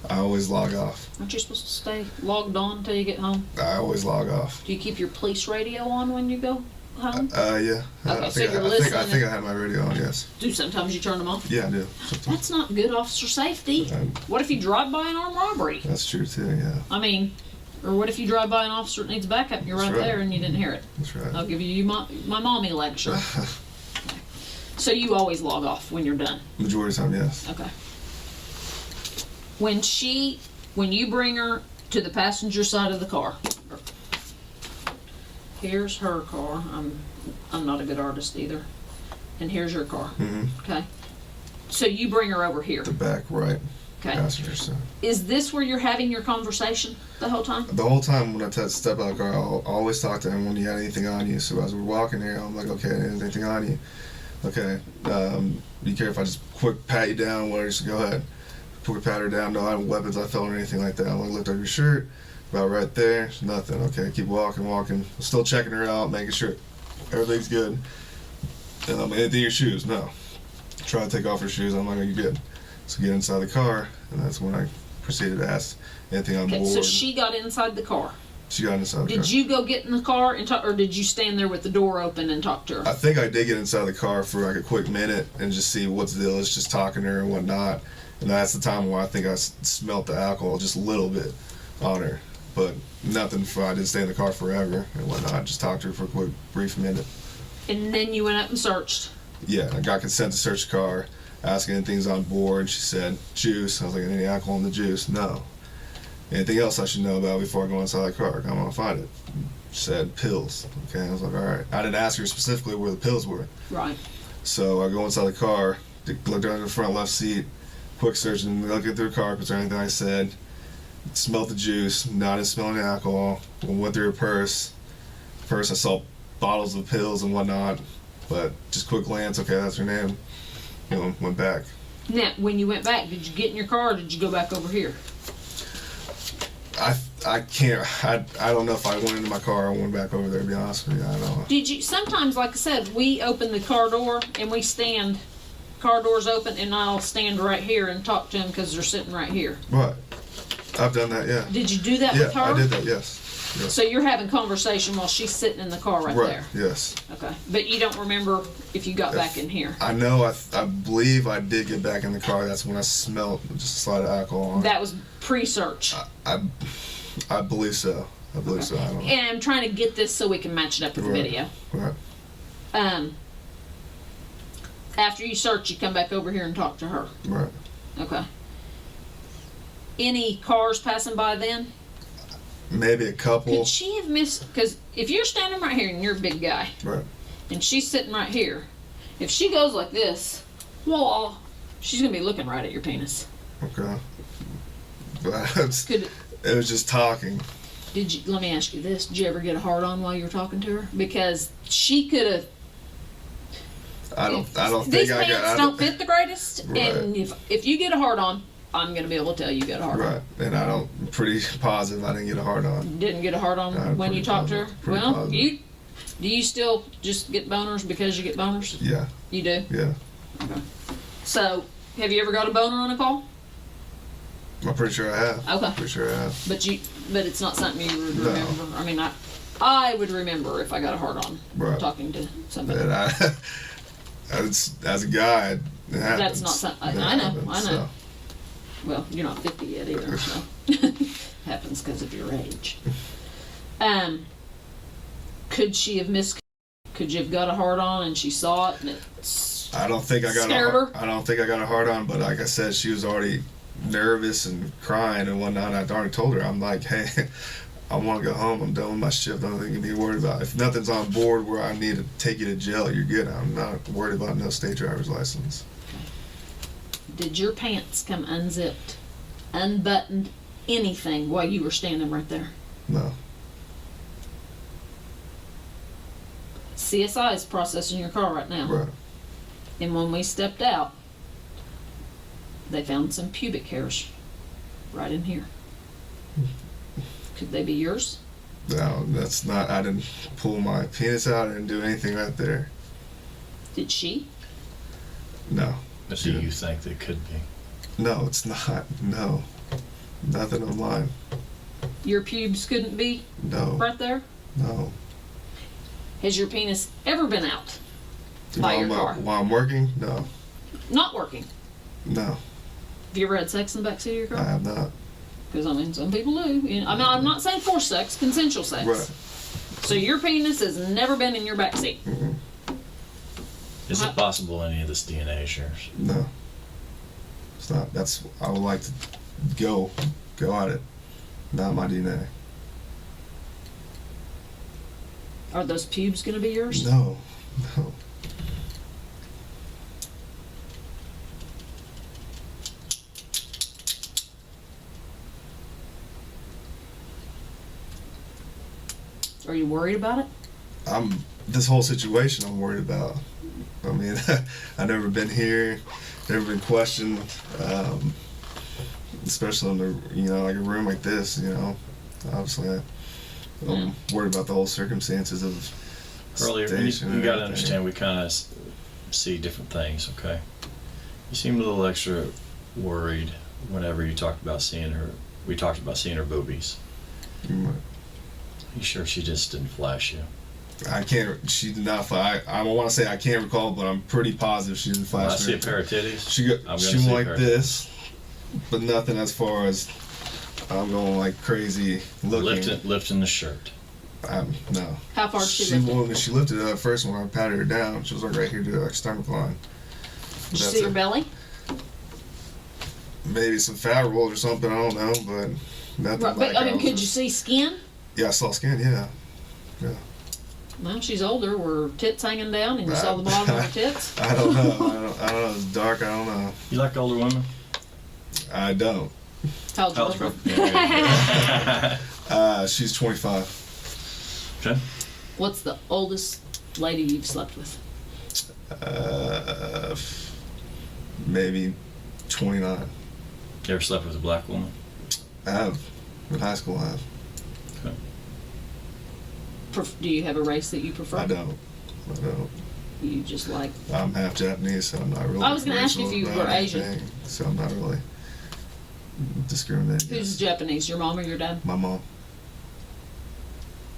I always log off. Aren't you supposed to stay logged on until you get home? I always log off. Do you keep your police radio on when you go home? Yeah. Okay, I so think you're I listening. had my radio on, yes. Do sometimes you turn them off? Yeah, I do. Sometimes. That's not good officer safety. What if you drive by an armed robbery? That's true, too, yeah. I mean, or what if you drive by an officer that needs backup and you're right there and you didn't hear it? That's right. I'll give you my mommy lecture. So you always log off when you're done? Majority of the time, yes. Okay. When you bring her to the passenger side of the car, here's her car. I'm not a good artist either. And here's your car. Mm-hmm. Okay. So you bring her over here. The back right. Okay. Passenger side. Is this where you're having your conversation the whole time? The whole time when I step out of the car, I'll always talk to him when you got anything on you. So as we're walking here, I'm like, okay, is anything on you? Okay. Be careful. I just quick pat you down. Whatever. Just go ahead. Quick pat her down. No, I have weapons. I felt or anything like that. I looked at your shirt. About right there. Nothing. Okay. Keep walking. Still checking her out, making sure everything's good. And I'm like, anything in your shoes? No. Try to take off her shoes. I'm like, are you good? So get inside the car, and that's when I proceeded to ask anything on Okay, board. so she got inside the car. She got inside the car. Did you go get in the car and talk, or did you stand there with the door open and talk to her? I think I did get inside the car for like a quick minute and just see what's the deal is, just talking to her and whatnot. And that's the time where I think I smelt the alcohol just a little bit on her. But nothing for, I didn't stay in the car forever and whatnot. Just talked to her for a quick, brief minute. And then you went up and searched. Yeah, I got consent to search the car, asking anything's on board. She said, juice. I was like, any alcohol in the juice? No. Anything else I should know about before I go inside the car? I'm gonna find it. She said, pills. Okay, I was like, all right. I didn't ask her specifically where the pills were. Right. So I go inside the car, look down in the front left seat, quick search and looking through the carpets or anything I said. Smelled the juice, not smelling the alcohol. Went through her purse. First I saw bottles of pills and whatnot, but just quick glance, okay, that's her name. Went back. Now, when you went back, did you get in your car or did you go back over here? I can't, I don't know if I went into my car or went back over there, to be honest with you. I don't know. Did you, sometimes, like I said, we open the car door and we stand, car door's open, and I'll stand right here and talk to them because they're sitting right here. Right. I've done that, yeah. Did you do that Yeah, with her? I did that, yes. Yes. So you're having conversation while she's sitting in the car right there? Yes. Okay. But you don't remember if you got back in here? I know, I believe I did get back in the car. That's when I smelled just a slight of alcohol on it. That was pre-search? I believe so. I believe so. I don't know. And I'm trying to get this so we can match it up with the Right. video. Right. After you search, you come back over here and talk to her. Right. Okay. Any cars passing by then? Maybe a couple. Could she have missed? Because if you're standing right here and you're a big guy, Right. and she's sitting right here, if she goes like this, well, she's gonna be looking right at your penis. Okay. But Could it was just talking. did you? Let me ask you this: did you ever get a hard on while you were talking to her? Because she could have. I don't These think I pants got. don't fit the greatest, Right. and if you get a hard on, I'm gonna be able to tell you got a hard on. Right. And I'm pretty positive I didn't get a hard on. Didn't get a hard on I'm when you pretty talked to her? positive, pretty Well, positive. do you still just get boners because you get boners? Yeah. You do? Yeah. Okay. So, have you ever got a boner on a call? I'm pretty sure I have. Okay. Pretty sure I have. But it's not something you would No. remember. I mean, I would remember if I got a hard on Right. talking to somebody. And as a guy, it happens. That's not something. It I know. happens, I know. so. Well, you're not 50 yet either, so happens because of your age. Could she have missed? Could you have got a hard on and she saw it and it I don't think I got scared her? I don't think I got a hard on, but like I said, she was already nervous and crying and whatnot. I already told her, I'm like, hey, I want to go home. I'm done with my shift. Nothing to be worried about. If nothing's on board where I need to take you to jail, you're good. I'm not worried about no state driver's license. Did your pants come unzipped, unbuttoned, anything while you were standing right there? No. CSI is processing your car right now. Right. And when we stepped out, they found some pubic hairs right in here. Could they be yours? No, that's not. I didn't pull my penis out. I didn't do anything right there. Did she? No. Do you think they could be? No, it's not. No. Nothing of mine. Your pubes couldn't be No. right there? No. Has your penis ever been out by your car? While I'm working? No. Not working. No. Have you ever had sex in the backseat of your I car? have not. Because, I mean, some people do. You know, I mean, I'm not saying forced sex, consensual sex. Right. So your penis has never been in your backseat. Mm-mm. Is it possible any of this DNA shares? No. It's not. That's. I would like to go at it. Not my DNA. Are those pubes going to be yours? No. No. Are you worried about it? This whole situation I'm worried about. I mean, I've never been here, never been questioned, especially in like a room like this, obviously I'm worried about the whole circumstances of Earlier, station you and got to everything. understand, we kind of see different things, okay? You seemed a little extra worried whenever you talked about seeing her. We talked about seeing her boobies. You sure she just didn't flash you? I can't. She did not flash. I don't want to say I can't recall, but I'm pretty positive she didn't When I flash see me. a pair of titties, She went like this, but nothing as far as I'm going like crazy looking. lifting the shirt. No. How far did she lift it? When she lifted it up first, when I patted her down, she was like right here to her stomach line. Did you That's see her it. belly? Maybe some fat rolls or something. I don't know, but nothing. Right, like but I mean, was could you just- see skin? Yeah, I saw skin. Yeah. Well, she's older. Were tits hanging down, and you saw the bottom of her tits? I don't know. I don't know. It's dark. I don't know. You like older women? I don't. How old's your How's your girlfriend? She's 25. Okay. What's the oldest lady you've slept with? Maybe 29. You ever slept with a black woman? I have. In high school, I have. Do you have a race that you prefer? I don't. You just like... I'm half Japanese, so I'm not really. I was gonna ask you if you racial were about Asian. anything, so I'm not really discriminating. Who's Japanese, your mom or your dad? My mom.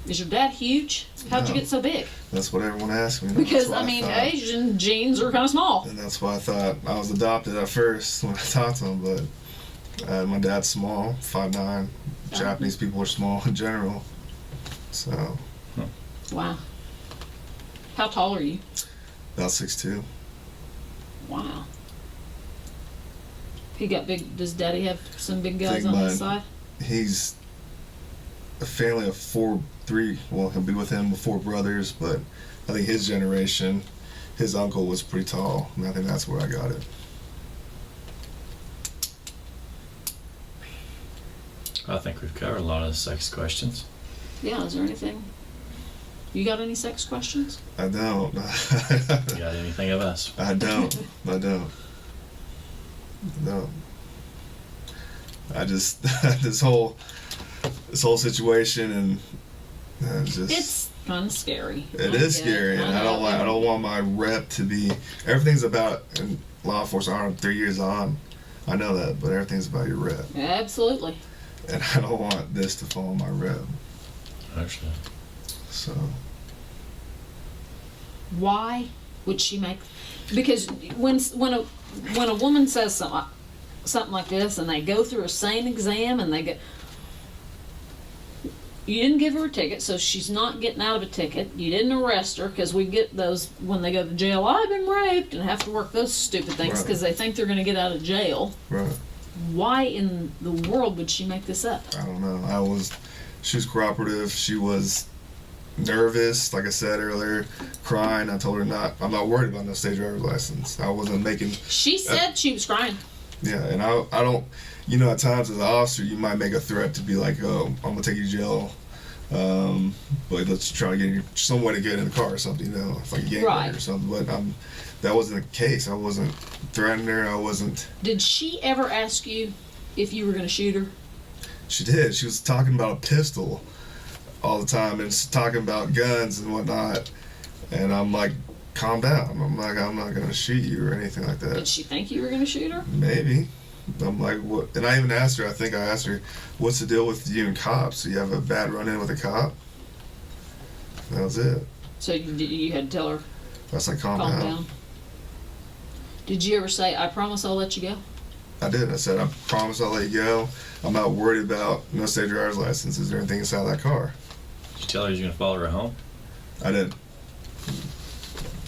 Is your dad huge? How'd you No. get so big? That's what everyone asks me. That's Because, what I mean, thought. Asian genes are kind of small. And that's why I thought I was adopted at first when I talked to him, but my dad's small, 5'9". Japanese people are small in general. So, Wow. How tall are you? about 6'2". Wow. He got big. Does Daddy have some big guys Big on his bud. side? He's a family of three, well, he'll be with him with 4 brothers, but I think his generation, his uncle was pretty tall, and I think that's where I got it. I think we've covered a lot of the sex questions. Yeah, is there anything? You got any sex questions? I don't. You got anything of us? I don't. No. I just this whole situation and just It's kind of scary. it is scary, and I don't want my rep to be. Everything's about in law enforcement. I'm 3 years on. I know that, but everything's about your rep, Absolutely. and I don't want this to fall on my rep. I understand. So Why would she make? Because when a woman says something like this, and they go through a sane exam, and they get, you didn't give her a ticket, so she's not getting out of a ticket. You didn't arrest her, because we get those when they go to jail. I've been raped, and have to work those stupid things Right. because they think they're going to get out of jail. right. Why in the world would she make this up? I don't know. She was cooperative. She was nervous, like I said earlier, crying. I told her I'm not worried about no state driver's license. I wasn't making. She said she was crying. Yeah, and I don't. You know, at times as an officer, you might make a threat to be like, "Oh, I'm gonna take you to jail," but let's try to get you some way to get in the car or something. You know, like a gang Right. or something. But that wasn't the case. I wasn't threatening her. I wasn't. Did she ever ask you if you were going to shoot her? She did. She was talking about a pistol all the time and talking about guns and whatnot. And I'm like, calm down. I'm like, I'm not gonna shoot you or anything like Did that. she think you were going to shoot her? Maybe. I'm like, what? And I even asked her. I think I asked her, "What's the deal with you and cops? Do you have a bad run-in with a cop?" That was it. So you had to tell her, I was like, calm down. Did you ever say, I promise I'll let you go? I did. I said, I promise I'll let you go. I'm not worried about no state driver's license. Is there anything inside that car? Did you tell her you're going to follow her home? I did.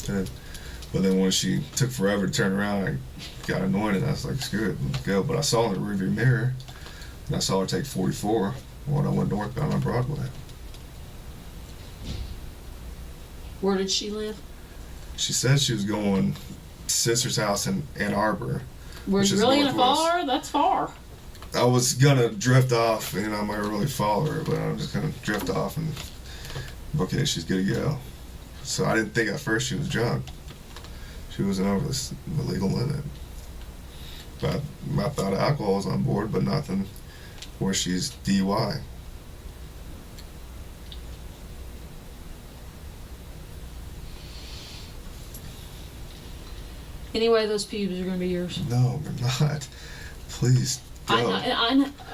But then when she took forever to turn around, I got annoyed and I was like, screw it, let's go. But I saw in the rearview mirror, and I saw her take 44 when I went northbound on Broadway. Where did she live? She said she was going to sister's house in Ann Arbor. Were Which you is really going to northwest. follow her? That's far. I was gonna drift off, and I might really follow her, but I'm just gonna drift off and okay, she's good to go. So I didn't think at first she was drunk. She wasn't over the legal limit. But I thought alcohol was on board, but nothing where she's DUI. Anyway, those pubes are going to be yours. No, we're not. Please go.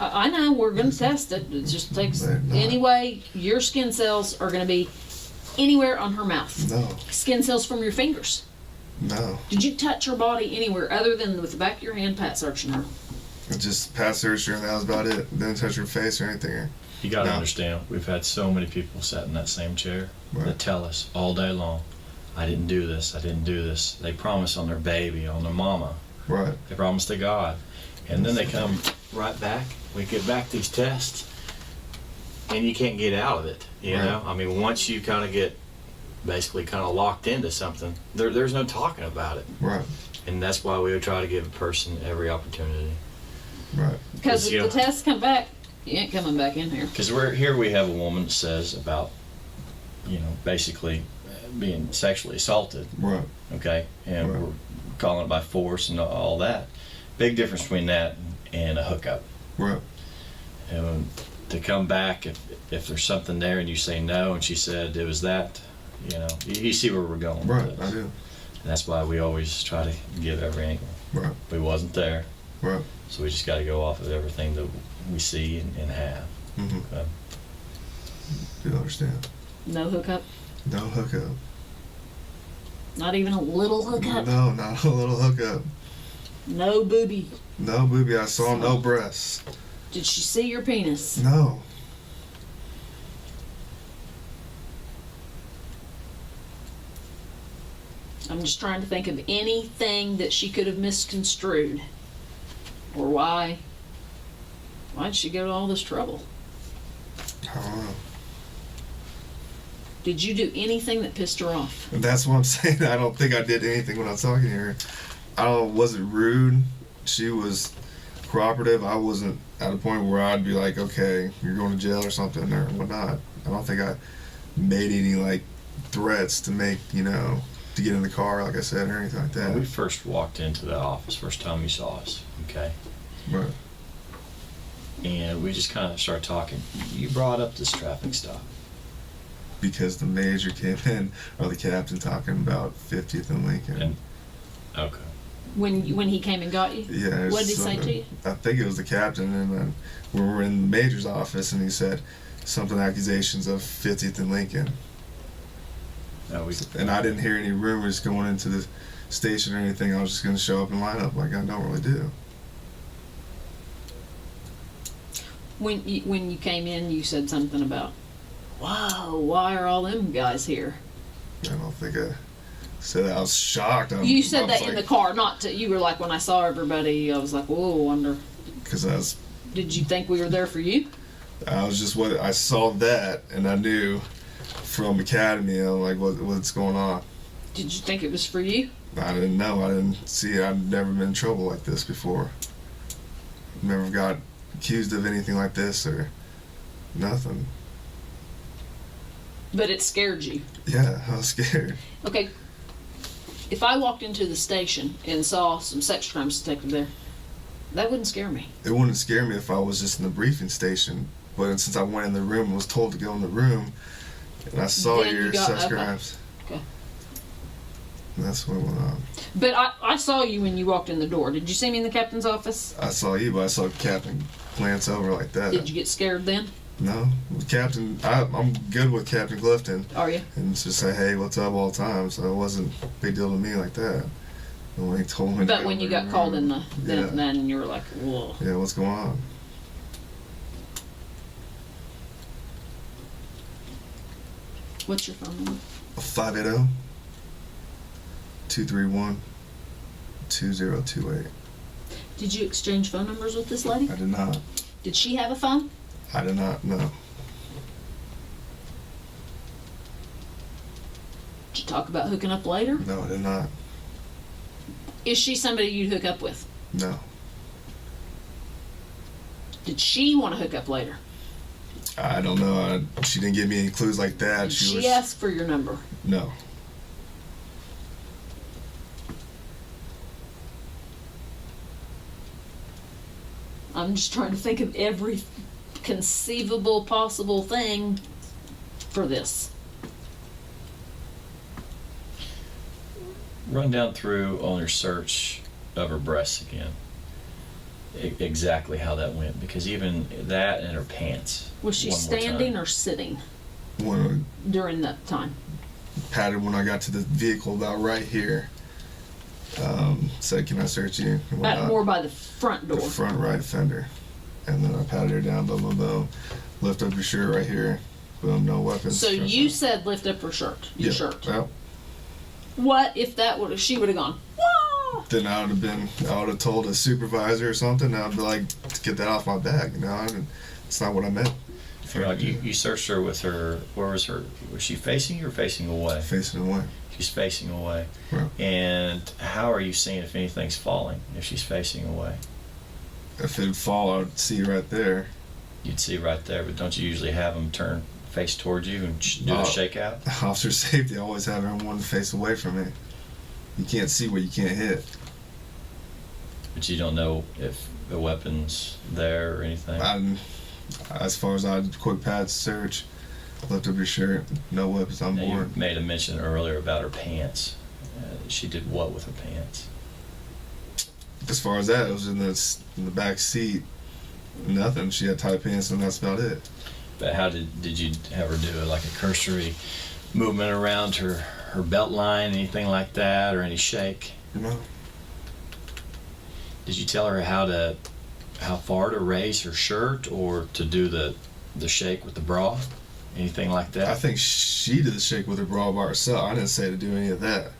I know. We're going to test it. It just takes. They're not. Anyway, your skin cells are going to be anywhere on her mouth. No, Skin cells from your fingers. no. Did you touch her body anywhere other than with the back of your hand, pat searching her? Just pass search her and that was about it. Didn't touch her face or anything. You got to No. understand, we've had so many people sat in that same chair Right. that tell us all day long, I didn't do this, I didn't do this. They promise on their baby, on their mama. Right. They promise to God. And then they come right back. We get back these tests, and you can't get out of it. You Right. know? I mean, once you kind of get basically kind of locked into something, there's no talking about it. Right. And that's why we would try to give a person every opportunity. Right. Because if you the know- tests come back, you ain't coming back in here. Because we have a woman that says about, basically being sexually assaulted, Right. okay? And Right. we're calling it by force and all that. Big difference between that and a hookup. Right. And to come back, if there's something there and you say no, and she said it was that, you see where we're going with Right. this. I do. And that's why we always try to give every angle. Right. We wasn't there, Right. so we just got to go off of everything that we see and have. Mm-hmm. Okay? Do understand? No hookup? No hookup. Not even a little hookup? No, not a little hookup. No booby? No booby. I saw no breasts. Did she see your penis? No. I'm just trying to think of anything that she could have misconstrued. Or why did she go to all this trouble? I don't know. Did you do anything that pissed her off? And that's what I'm saying. I don't think I did anything when I was talking to her. Wasn't rude. She was cooperative. I wasn't at a point where I'd be like, okay, you're going to jail or something or whatnot. I don't think I made any threats to make, to get in the car, like I said, or anything like that. When we first walked into the office, first time you saw us, okay? Right. And we just kind of started talking. You brought up this traffic stop. Because the major came in, or the captain talking about 50th and Lincoln. And okay. When he came and got you? Yeah. What did he say to you? I think it was the captain, and then we were in the major's office, and he said something accusations of 50th and Lincoln. No, And I didn't hear any rumors going into the station or anything. I was just going to show up and line up like I normally do. When you came in, you said something about, "Wow, why are all them guys here?" I don't think I said that. I was shocked. You said that in the car, not to. You were like, when I saw everybody, I was like, "Whoa, wonder." Because Did you think we were there for you? I was just I saw that, and I knew from Academy, I'm like, what's going on? Did you think it was for you? I didn't know. I didn't see it. I've never been in trouble like this before. Never got accused of anything like this or nothing. But it scared you. Yeah, I was scared. Okay. If I walked into the station and saw some sex crimes detective there, that wouldn't scare me. It wouldn't scare me if I was just in the briefing station. But since I went in the room and was told to go in the room, and I saw Then you your got- sex okay. crimes. Okay. And that's what went on. But I saw you when you walked in the door. Did you see me in the captain's office? I saw you, but I saw Captain glance over like that. Did you get scared then? No. Captain, I'm good with Captain Clifton. Are you? And just say, hey, what's up all the time. So it wasn't a big deal to me like that. And when he told me to But go when in you the got called in room, then you were like, whoa. Yeah, what's going on? What's your phone number? 580-231-2028. Did you exchange phone numbers with this lady? I did not. Did she have a phone? I did not, no. Did you talk about hooking up later? No, I did not. Is she somebody you'd hook up with? No. Did she want to hook up later? I don't know. She didn't give me any clues like that. Did she was ask for your number? No. I'm just trying to think of every conceivable possible thing for this. Run down through on her search of her breasts again. Exactly how that went, because even that and her pants. Was she one more standing time. or sitting One during that time? patted when I got to the vehicle about right here. Said, "Can I search you?" And whatnot. More by the front The door. front right fender. And then I patted her down, boom, boom, boom. Lift up your shirt right here. Boom, no weapons. So you said lift up her shirt. Your shirt. Well, What if she would have gone, whoa! then I would have told a supervisor or something. I'd be like, "Get that off my back." You know, it's not what I meant. Like you searched her with her. Where was her? Was she facing you or facing away? Facing away. She's facing away. Right. And how are you seeing if anything's falling if she's facing away? If it'd fall, I would see right there. You'd see right there, but don't you usually have them turn face towards you and do a shakeout? Officer safety always have everyone face away from me. You can't see what you can't hit. But you don't know if the weapon's there or anything. As far as I did, quick pat search, lift up your shirt, no weapons on Now, you board. made a mention earlier about her pants. She did what with her pants? As far as that, it was in the back seat. Nothing. She had tight pants, and that's about it. But how did you have her do like a cursory movement around her belt line, anything like that, or any shake? No. Did you tell her how far to raise her shirt or to do the shake with the bra? Anything like that? I think she did the shake with her bra by herself. I didn't say to do any of that.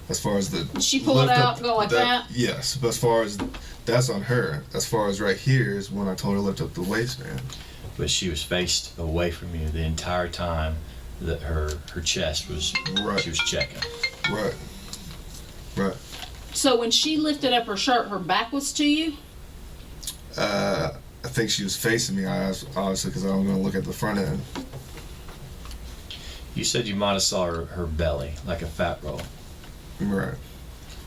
As far as She pull it lift out, up, go like that? Yes, but as far as that's on her. As far as right here is when I told her to lift up the waistband. But she was faced away from you the entire time that her chest was, Right. she was checking. Right. Right. So when she lifted up her shirt, her back was to you? I think she was facing me, obviously, because I was going to look at the front end. You said you might have saw her belly, like a fat roll. Right.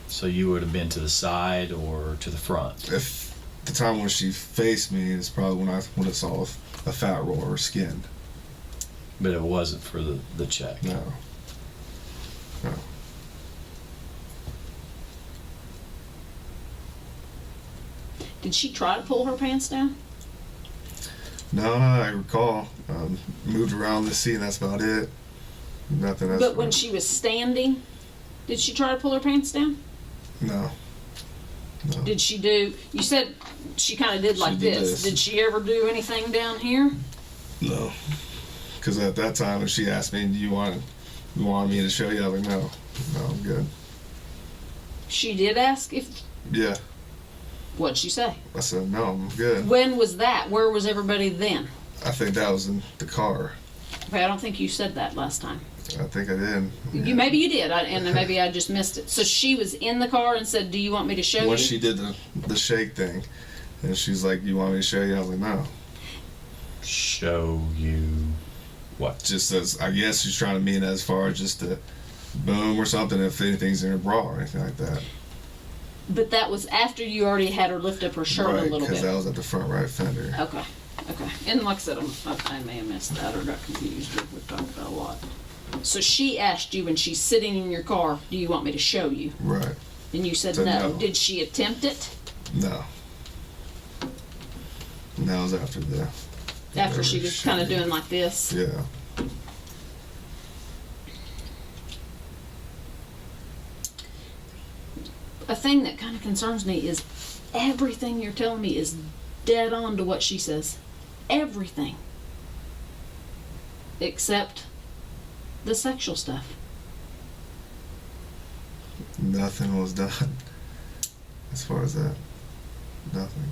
So you would have been to the side or to the front. If the time when she faced me is probably when I would have saw a fat roll or skin. But it wasn't for the check. No. No. Did she try to pull her pants down? No, I recall. Moved around the seat, and that's about it. Nothing else. But when she was standing, did she try to pull her pants down? No. No. Did she do, you said she kind of did like did this. this. Did she ever do anything down here? No. Because at that time, when she asked me, "Do you want me to show you?" I was like, "No, I'm good." She did ask if, Yeah. what'd she say? I said, "No, I'm good." When was that? Where was everybody then? I think that was in the car. Okay, I don't think you said that last time. I think I did. Maybe you did, and then maybe I just missed it. So she was in the car and said, "Do you want me to show Once you?" she did the shake thing, and she's like, "You want me to show you?" I was like, "No." Show you what? Just as, I guess she's trying to mean as far as just to boom or something, if anything's in her bra or anything like that. But that was after you already had her lift up her shirt a little because bit. that was at the front right fender. Okay. And like I said, I may have missed that or got confused. We've talked about a lot. So she asked you when she's sitting in your car, "Do you want me to show you?" Right. And you said Said no. no. Did she attempt it? No. And that was after After she was kind of doing like this? Yeah. A thing that kind of concerns me is everything you're telling me is dead on to what she says. Everything. Except the sexual stuff. Nothing was done. As far as that. Nothing.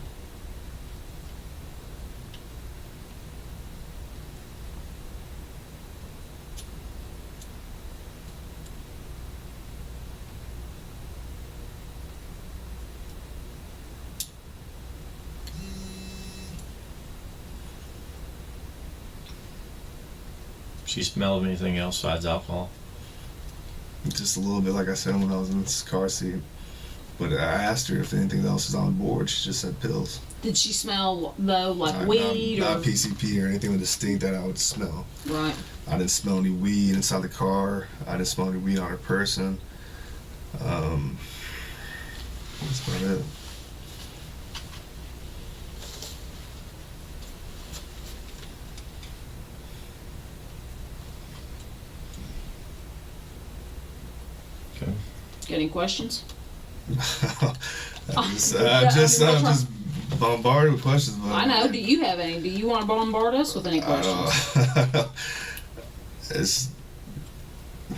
She smelled anything else besides alcohol? Just a little bit, like I said, when I was in this car seat. But I asked her if anything else was on board. She just said pills. Did she smell, though, like weed? Not PCP or anything distinct that I would smell. Right. I didn't smell any weed inside the car. I didn't smell any weed on her person. That's about it. Okay. Got any questions? I'm just bombarded with questions. But I know. Do you have any? Do you want to bombard us with any questions?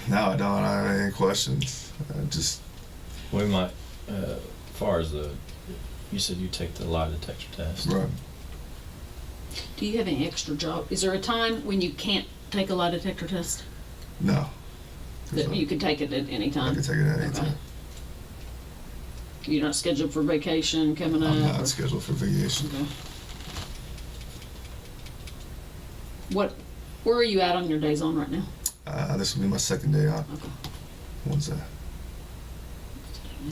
No, I don't have any questions. We might, as far as you said you take the lie detector test. Right. Do you have any extra job? Is there a time when you can't take a lie detector test? No. That you could take it at any I time? can take it at any time. You're not scheduled for vacation coming up? I'm not scheduled for vacation. Okay. Where are you at on your days on right now? This will be my second day out. Okay. Wednesday.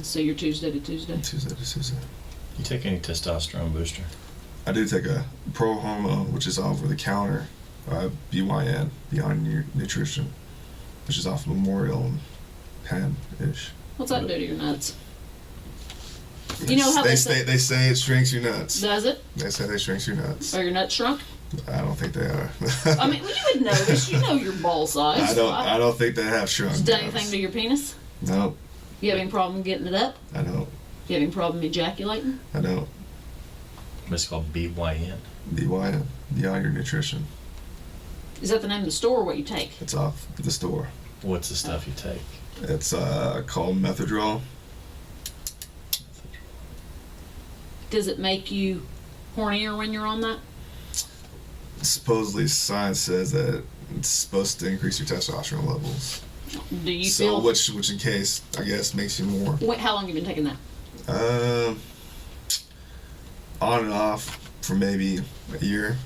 So you're Tuesday to Tuesday? Tuesday to Tuesday. You take any testosterone booster? I do take a pro hormone, which is over the counter, BYN, Beyond Your Nutrition, which is off Memorial and Penn-ish. What's that do to your nuts? You know how they say it shrinks your nuts. Does it? They say they shrinks your nuts. Are your nuts shrunk? I don't think they are. I mean, well, you would know this. You know your ball size. I don't think they have shrunk. Has it done anything to your penis? Nope. You have any problem getting it up? I don't. You have any problem ejaculating? I don't. It's called BYN. BYN, Beyond Your Nutrition. Is that the name of the store or what you take? It's off the store. What's the stuff you take? It's called Methadrol. Does it make you hornier when you're on that? Supposedly, science says that it's supposed to increase your testosterone levels. Do you So, feel? which in case, I guess, makes you more. Wait, how long have you been taking that? On and off for maybe a year.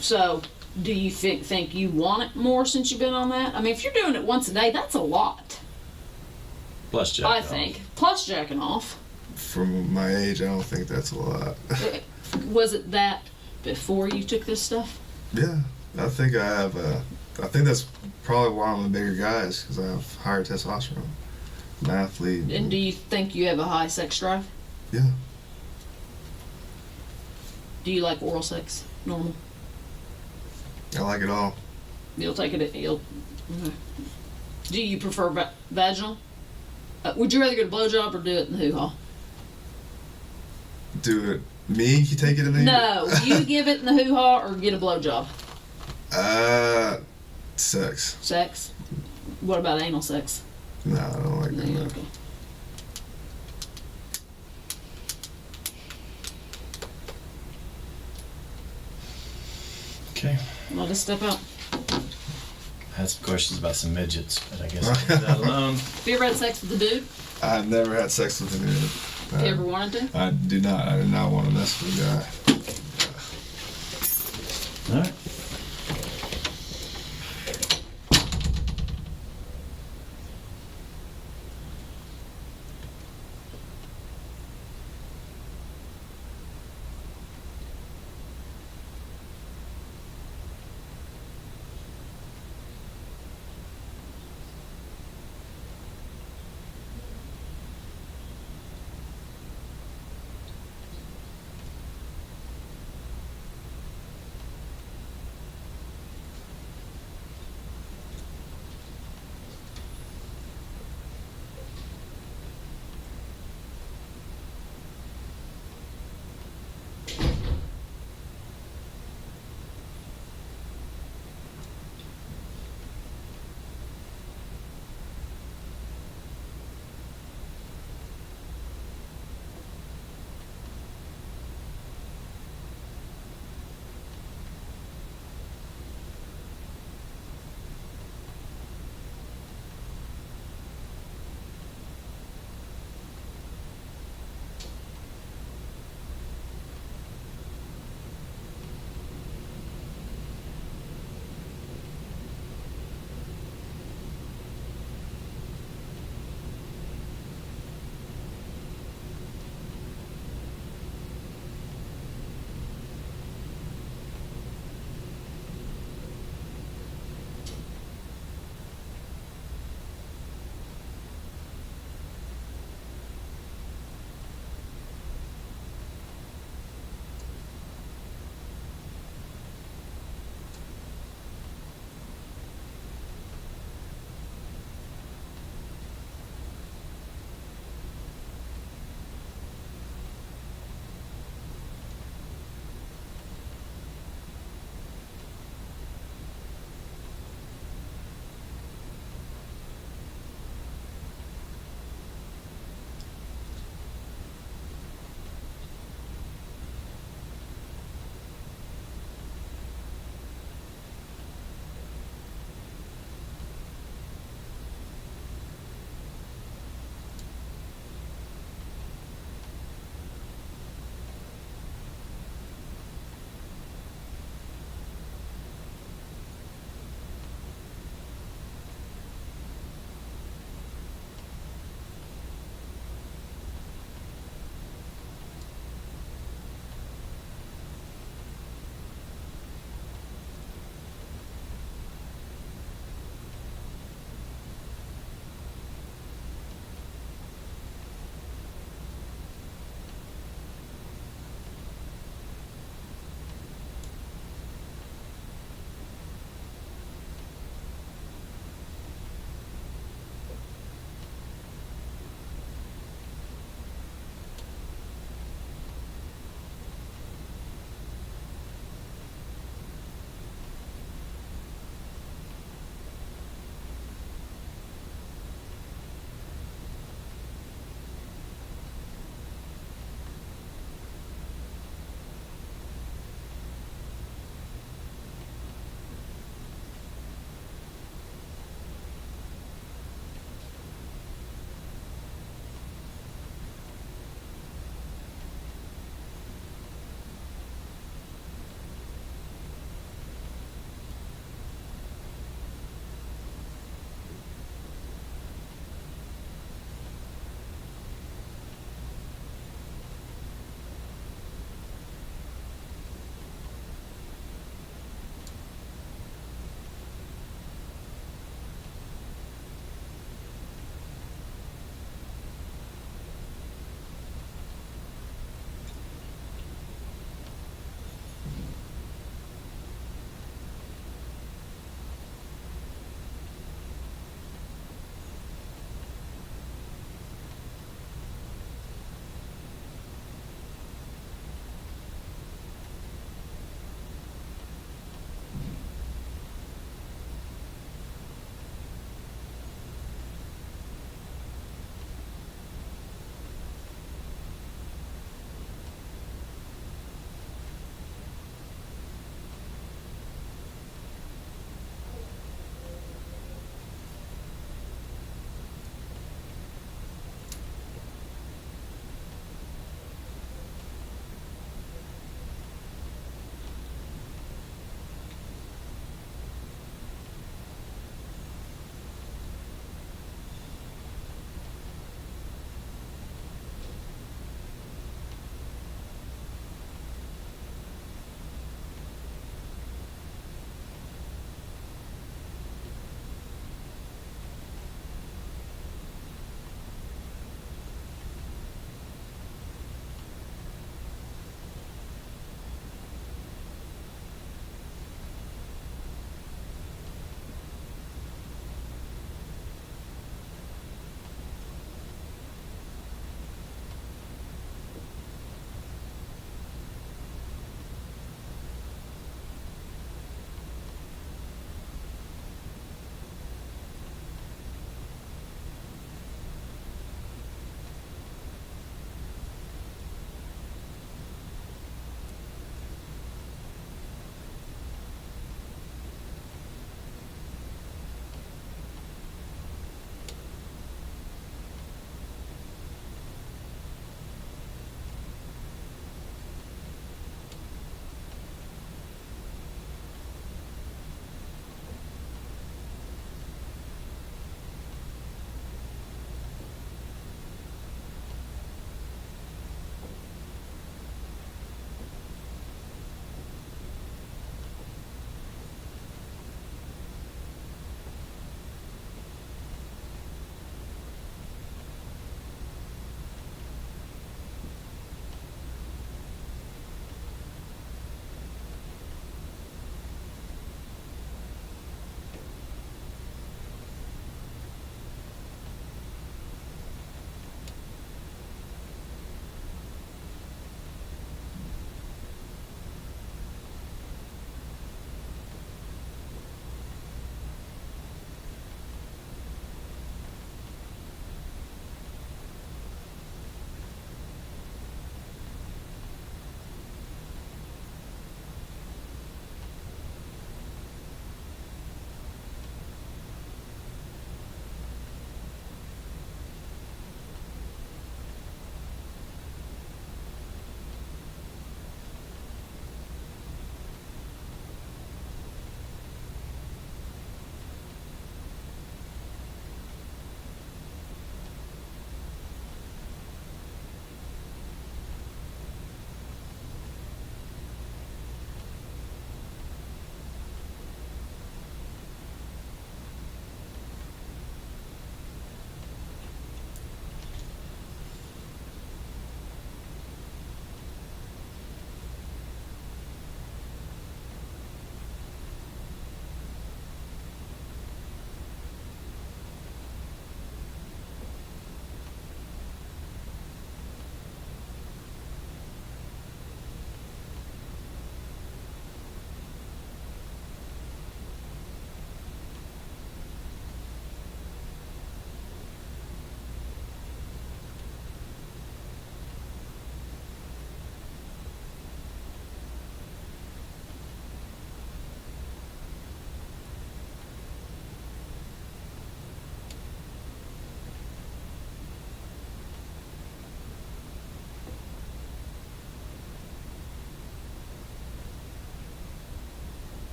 So, do you think you want it more since you've been on that? I mean, if you're doing it once a day, that's a lot. Plus jack I off. think. Plus jacking off. For my age, I don't think that's a lot. Was it that before you took this stuff? Yeah, I think I have. I think that's probably why I'm a bigger guy, is because I have higher testosterone. I'm an athlete. And do you think you have a high sex drive? Yeah. Do you like oral sex? Normal? I like it all. You'll take it. Okay. Do you prefer vaginal? Would you rather get a blowjob or do it in the hoo-ha? Do it. Me? You take it in the. No, you give it in the hoo-ha or get a blowjob? Sex. Sex? What about anal sex? No, I don't like that. No, okay. Okay. I'll just step out. I had some questions about some midgets, but I guess I'll leave that alone. Have you ever had sex with a dude? I've never had sex with a dude. Have you ever wanted to? I do not. I do not want to mess with a guy. All right.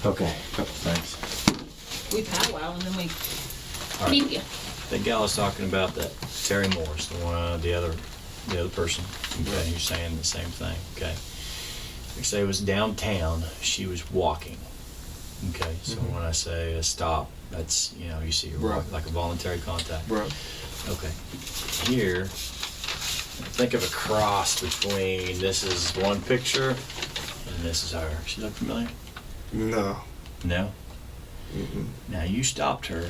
Okay, couple things. We powwow and then we All right. keep you. The gal was talking about that Terry Morris, the other person. Okay, you're saying the same thing. Okay. Like say it was downtown. She was walking. Okay, so when I say stop, that's you see like a voluntary contact. Right. Okay. Here, think of a cross between this is one picture and this is her. She look familiar? No. No. Mm-mm. Now you stopped her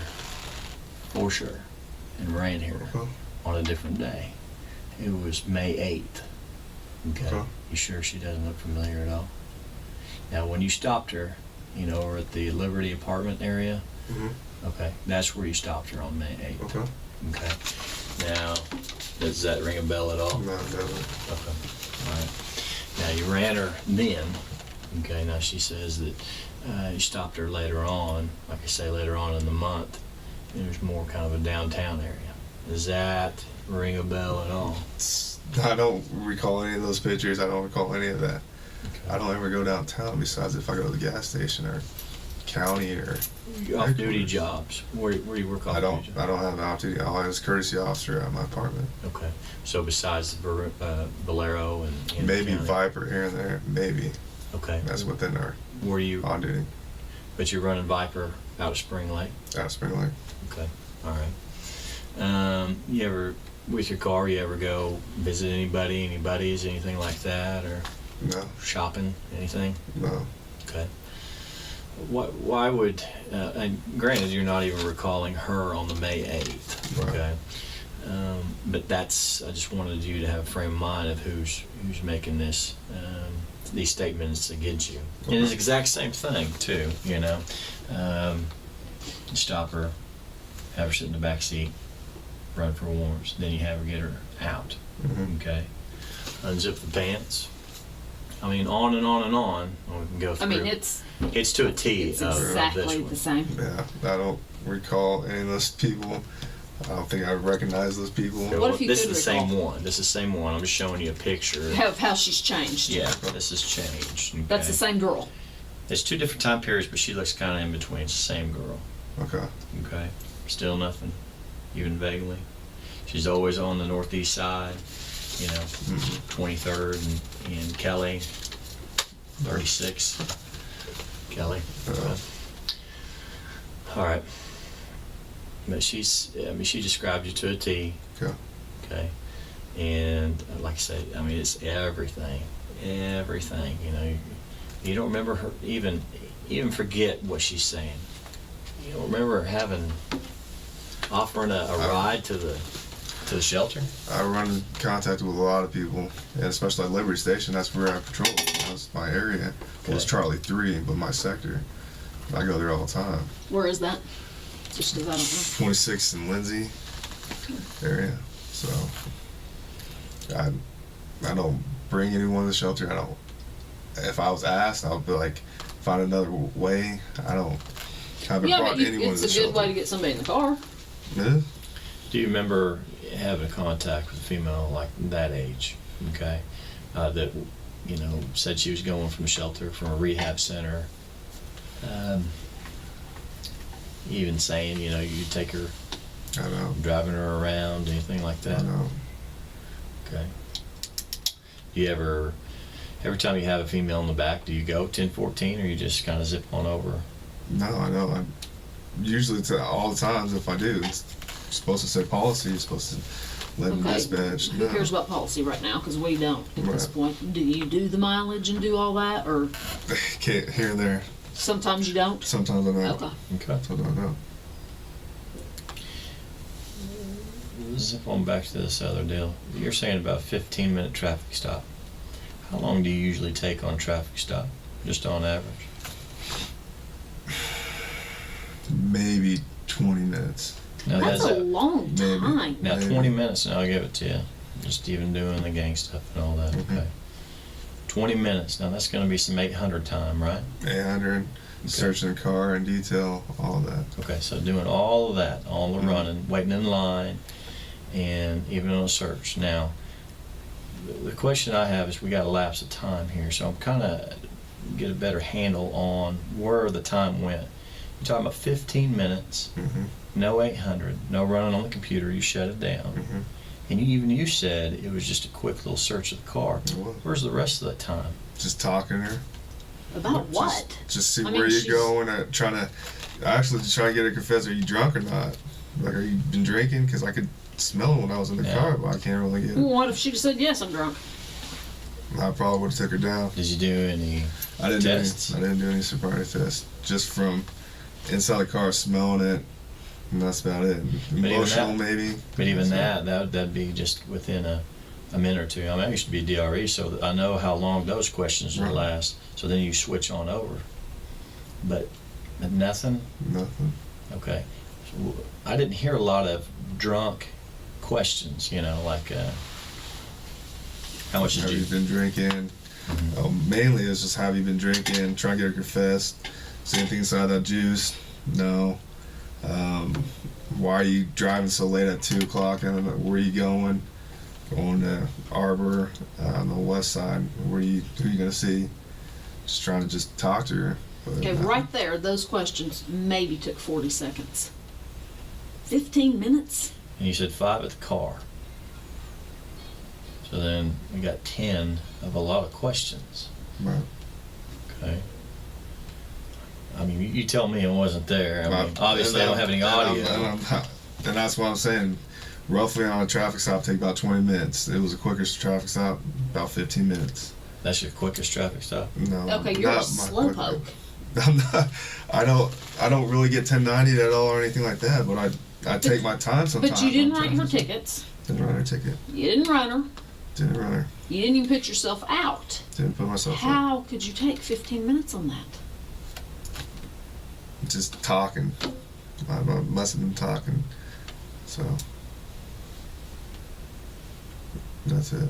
for sure and ran here Okay. on a different day. It was May 8th. Okay. Okay. You sure she doesn't look familiar at all? Now when you stopped her, over at the Liberty apartment area, okay, that's where you stopped her on May 8th. Okay. Okay. Now, does that ring a bell at all? No, never. Okay. All right. Now you ran her then. Okay. Now she says that you stopped her later on, like I say, later on in the month. There's more kind of a downtown area. Does that ring a bell at all? I don't recall any of those pictures. I don't recall any of that. Okay. I don't ever go downtown besides if I go to the gas station or county or. Off-duty jobs. Where you work off-duty I don't jobs? have an off-duty. I'll have a courtesy officer at my apartment. Okay. So besides the Bolero and Maybe county? Viper here and there. Maybe. Okay. That's within our Where you? on-duty. But you're running Viper out of Spring Lake. Out of Spring Lake. Okay. All right. You ever with your car? You ever go visit anybody, any buddies, anything like that, or No. shopping, anything? No. Okay. Why would? And granted, you're not even recalling her on the May 8th. Right. Okay. But that's. I just wanted you to have a frame of mind of who's making these statements against you. And it's the exact same thing too. Stop her, have her sit in the back seat, run for warrants. Then you have her get her out. Mhm. Okay. Unzip the pants. I mean, on and on and on. We can go through. I mean, it's to a T it's of exactly this the one. same. Yeah. I don't recall any of those people. I don't think I recognize those people. Okay, What if you this could is the recall? same one. This is the same one. I'm just showing you a picture. Of how she's changed. Yeah, this has changed. Okay. That's the same girl. It's two different time periods, but she looks kind of in between. It's the same girl. Okay. Okay. Still nothing, even vaguely. She's always on the northeast side. 23rd and Kelly, 36. Kelly. Okay. All right. But she described you to a T. Okay. Okay. And like I say, I mean, it's everything. You don't remember her even forget what she's saying. You don't remember offering a ride to the shelter? I run in contact with a lot of people, and especially at Liberty Station. That's where I patrol. That's my area. Well, it's Okay. Charlie 3, but my sector. I go there all the time. Where is that? Just because I don't 26th and Lindsay area. So I don't bring anyone to the shelter. I don't. If I was asked, I would be like, find another way. Haven't know. Yeah, brought but anyone it's to the a good shelter. way to get somebody in the car. Yeah. Do you remember having contact with a female like that age? Okay. That said she was going from a shelter, from a rehab center. Even saying, you take her, I know. driving her around, anything like I that? know. Okay. Do you ever, every time you have a female in the back, do you go 10-14 or you just kind of zip on over? No, I know. Usually, all the times, if I do, it's supposed to say policy. It's supposed to let them Okay. dispatch. Who No. cares about policy right now? Because we don't at this Right. point. Do you do the mileage and do all that, or Can't here and there. sometimes you don't? Sometimes I know. Okay. Okay. Sometimes I know. Zip on back to this other deal. You're saying about a 15-minute traffic stop. How long do you usually take on a traffic stop, just on average? Maybe 20 minutes. Now, That's a long Maybe. time. Now Maybe. 20 minutes, and I'll give it to you. Just even doing the gang stuff and all that. Mhm. Okay. 20 minutes. Now that's going to be some 800 time, right? 800, searching the car in detail, all of that. Okay, so doing all of that, all the Mhm. running, waiting in line, and even on a search. Now, the question I have is, we got a lapse of time here, so I'm kind of get a better handle on where the time went. You're talking about 15 minutes, no 800, no running on the computer, you shut it down. And you said it was just a quick little search of the car. Where's the rest of that time? Just talking to her. About what? Just see I where mean, you're she's- going. Actually just trying to get her to confess, are you drunk or not? Like, are you been drinking? Because I could smell it when I was in the car, but I can't really get it. Well, what if she said, yes, I'm drunk? I probably would have took her down. Did you do any tests? I didn't do any sobriety tests. Just from inside the car, smelling it, and that's about it. Emotional, maybe. But even that'd be just within a minute or two. I mean, I used to be DRE, so I know how long those questions would last. So then you switch on over. But nothing? Nothing. Okay. So I didn't hear a lot of drunk questions, like how much did Have you... you been drinking? Mainly it's just, have you been drinking? Try and get her confessed. See anything inside that juice? No. Why are you driving so late at 2 o'clock? And where are you going? Going to Arbor on the west side. Who are you gonna see? Just trying to just talk to her. But Okay, right there, those questions maybe took 40 seconds. 15 minutes? And you said 5 at the car. So then we got 10 of a lot of questions. Right. Okay. I mean, you tell me I wasn't there. I mean, obviously I don't have any audio. And that's what I'm saying. Roughly on a traffic stop, take about 20 minutes. It was the quickest traffic stop, about 15 minutes. That's your quickest traffic stop? No. Okay, you're a not my slowpoke. I'm not. I don't really get 1090 at all or anything like that. But I take my time sometimes. But you didn't write her tickets. Didn't write her ticket. You didn't run her. Didn't run her. You didn't even put yourself out. Didn't put myself out. How could you take 15 minutes on that? Just talking. I must have been talking. So that's it.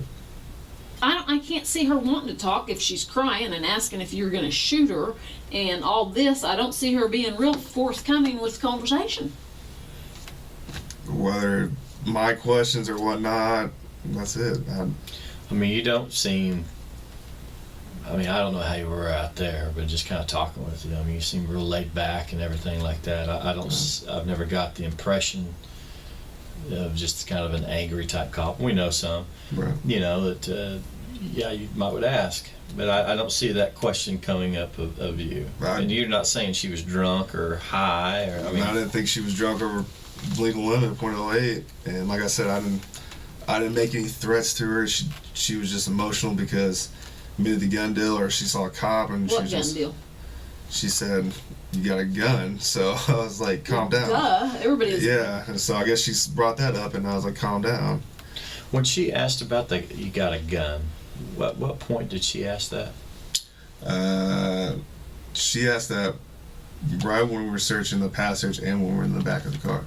I can't see her wanting to talk if she's crying and asking if you're going to shoot her and all this. I don't see her being real forthcoming with conversation. Whether my questions or whatnot, that's it. I mean, you don't seem... I mean, I don't know how you were out there, but just kind of talking with you. I mean, you seem real laid back and everything like that. I've never got the impression of just kind of an angry type cop. We know some, Right. That, you might would ask, but I don't see that question coming up of you. Right. And you're not saying she was drunk or high, or I mean, I didn't think she was drunk over legal limit, .08. And like I said, I didn't make any threats to her. She was just emotional because me the gun deal, or she saw a cop and What she gun just deal? she said, "You got a gun." So I was like, "Calm down." Duh, everybody is. Yeah, and so I guess she brought that up, and I was like, "Calm down." when she asked about you got a gun, what point did she ask that? She asked that right when we were searching the passage and when we were in the back of the car.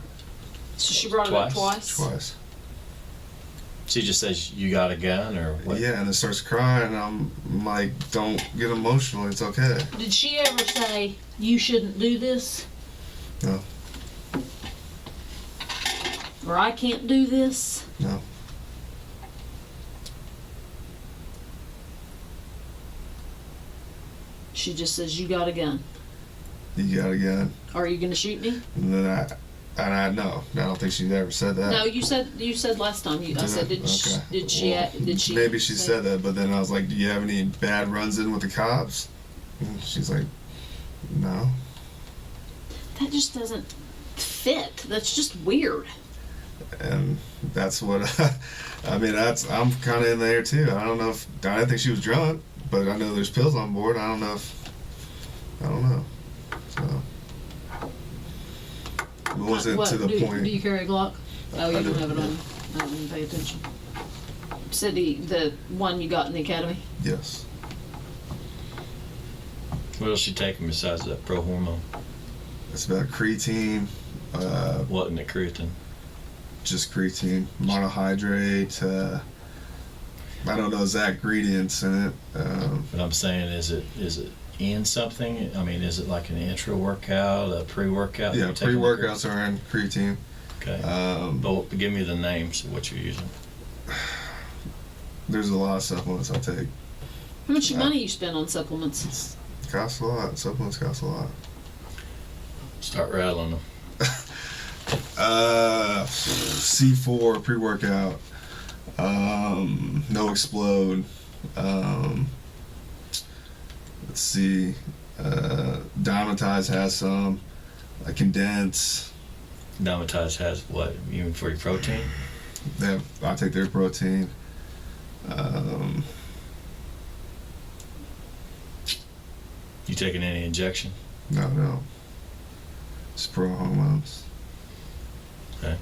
So she brought it up twice? Twice. She just says, you got a gun, or what? Yeah, and then starts crying, and I'm like, don't get emotional, it's okay. Did she ever say, you shouldn't do this? No. Or I can't do this? No. She just says, you got a gun. You got a gun. Are you gonna shoot me? And then I don't think she ever said that. No, you said last time. I said, did she? Maybe she say- said that, but then I was like, do you have any bad runs in with the cops? And she's like, no. That just doesn't fit. That's just weird. And that's what I'm kind of in there too. I didn't think she was drunk, but I know there's pills on board. I don't know. So it wasn't to the point. Do you carry a Glock? Oh, you I don't do, have it on. I didn't pay attention. Said the one you got in the academy. Yes. What else you taking besides that pro hormone? It's about creatine. What in the creatine? Just creatine, monohydrate. I don't know exact ingredients in it. But I'm saying, is it in something? I mean, is it like an intra workout, a pre-workout? Yeah, You're taking pre-workouts are in creatine. Okay. But give me the names of what you're using. There's a lot of supplements I take. How much money you spend on supplements? Costs a lot. Supplements cost a lot. Start rattling them. C4 pre-workout. No explode. Let's see. Diamantized has some. Condense. Diamantized has what? You mean for your protein? I take their protein. You taking any injection? No. Just pro hormones. Okay.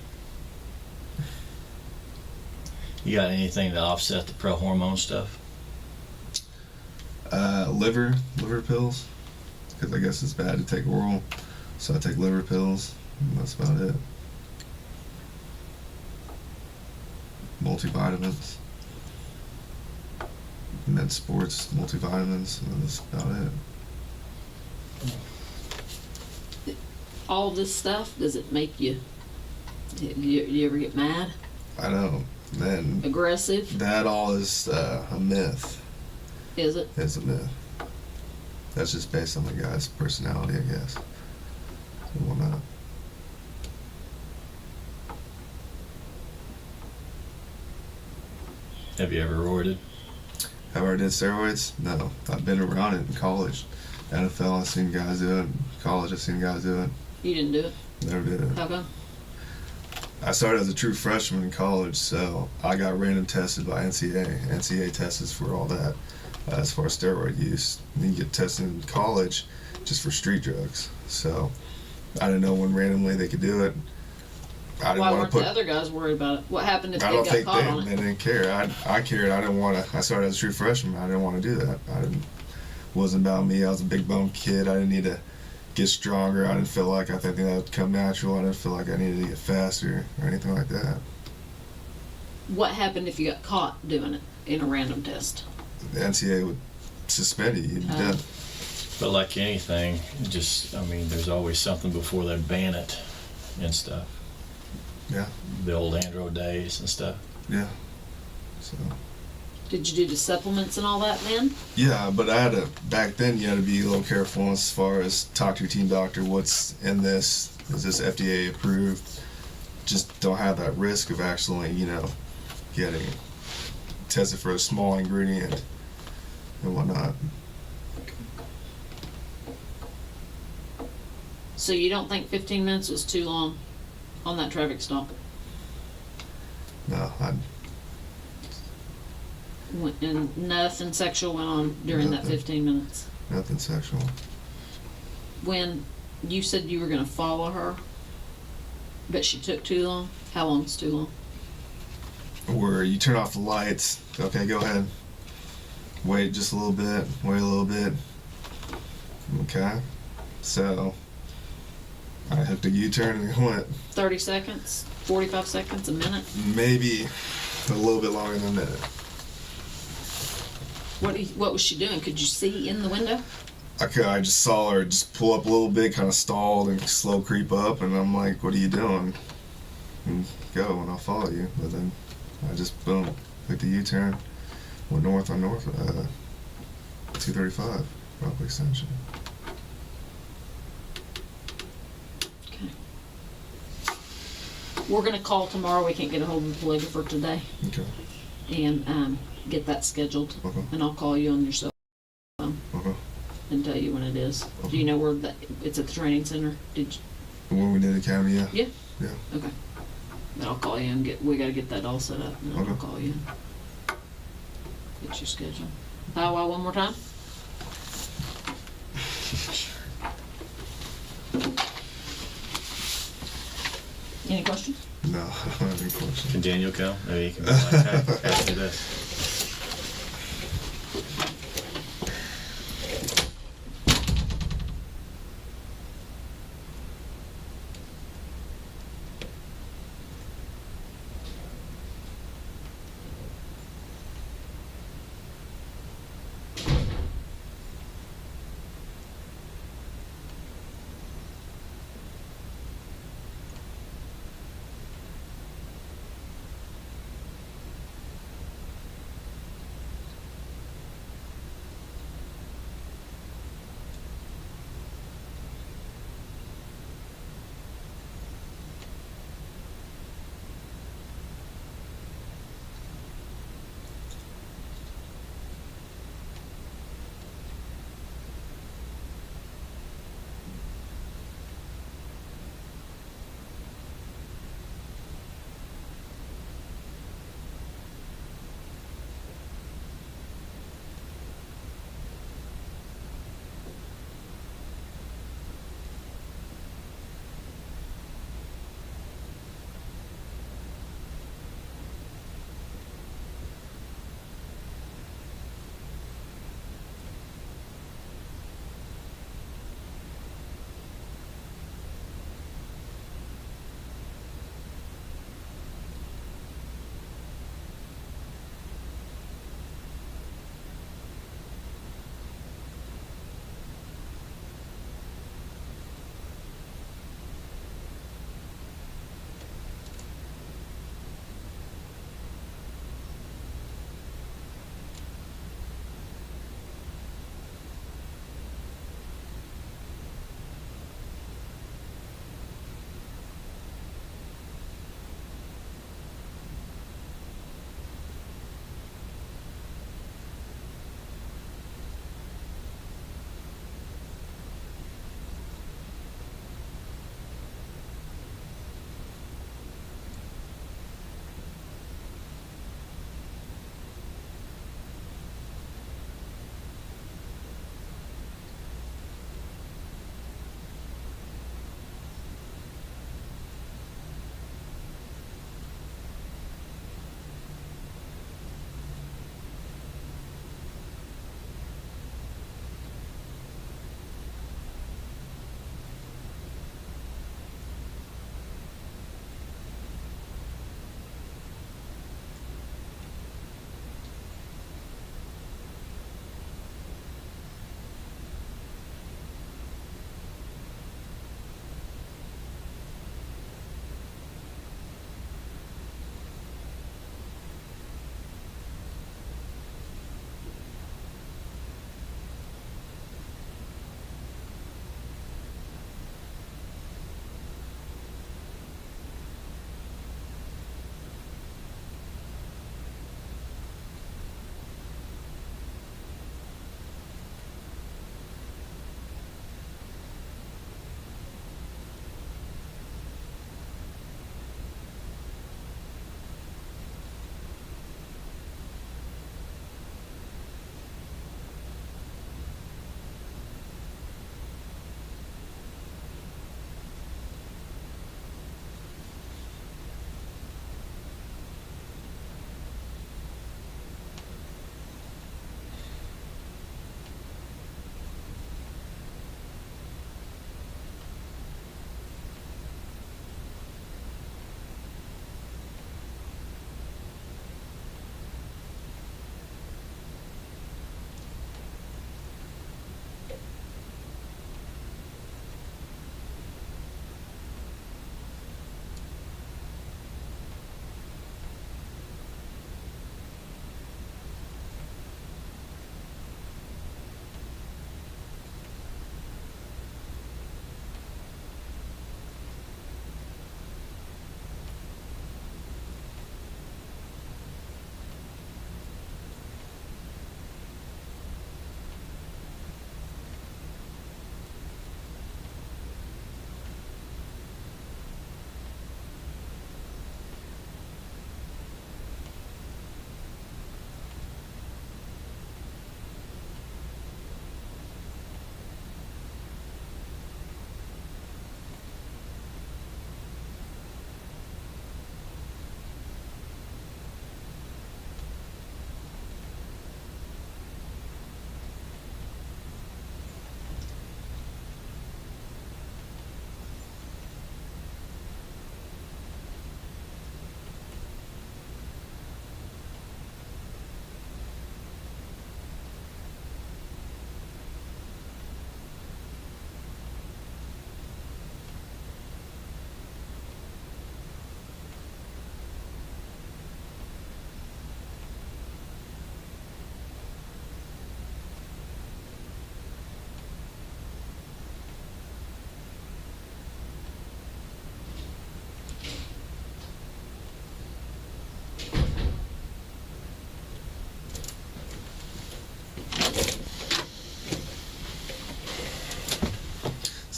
You got anything to offset the pro hormone stuff? Liver pills. Because I guess it's bad to take oral. So I take liver pills. And that's about it. Multivitamins. Med sports, multivitamins. And that's about it. All this stuff, does it make you ever get mad? I don't. Then Aggressive? that all is a myth. Is it? It's a myth. That's just based on the guy's personality, I guess. And whatnot. Have you ever roided? Have I ever did steroids? No. I've been around it in college. NFL, I've seen guys do it. College, I've seen guys do it. You didn't do it? Never did it. How come? I started as a true freshman in college, so I got random tested by NCAA. NCAA tests for all that as far as steroid use. And you get tested in college just for street drugs. So I didn't know when randomly they could do it. I didn't Why want weren't to put. the other guys worried about it? What happened if I they don't got think caught on they it? didn't care. I cared. I didn't want to. I started as a true freshman. I didn't want to do that. Wasn't about me. I was a big bone kid. I didn't need to get stronger. I didn't feel like I think that would come natural. I didn't feel like I needed to get faster or anything like that. What happened if you got caught doing it in a random test? The NCAA would suspend you. You'd be dead. But like anything, there's always something before they ban it and stuff. Yeah. The old andro days and stuff. Yeah. So. Did you do the supplements and all that then? Yeah, but back then you had to be a little careful as far as talk to your team doctor, what's in this, is this FDA approved? Just don't have that risk of actually, getting tested for a small ingredient and whatnot. So you don't think 15 minutes was too long on that traffic stop? No, And nothing sexual went on during that Nothing. 15 minutes? nothing sexual. When you said you were going to follow her, but she took too long? How long's too long? Where you turn off the lights, okay, go ahead. Wait just a little bit, wait a little bit. Okay, so I hooked a U-turn and it went 30 seconds? 45 seconds? A minute? maybe a little bit longer than a minute. What was she doing? Could you see in the window? I just saw her just pull up a little bit, kind of stalled and slow creep up, and I'm like, what are you doing? And go, and I'll follow you. But then I just, boom, hit the U-turn, went north on 235, Rock Extension. Okay. We're going to call tomorrow. We can't get a hold of the polygrapher today. Okay. And get that scheduled. Okay. And I'll call you on your cell phone Okay. and tell you when it is. Do you know where it's at the training center? Did you? When we did Academy, yeah. Yeah? Yeah. Okay. Then I'll call you and we got to get that all set up. And I'll Okay. call you. Get your schedule. Powwow one more time? Any questions? No, I don't have any questions. Can Daniel come? Maybe he can be like, hey, ask me this.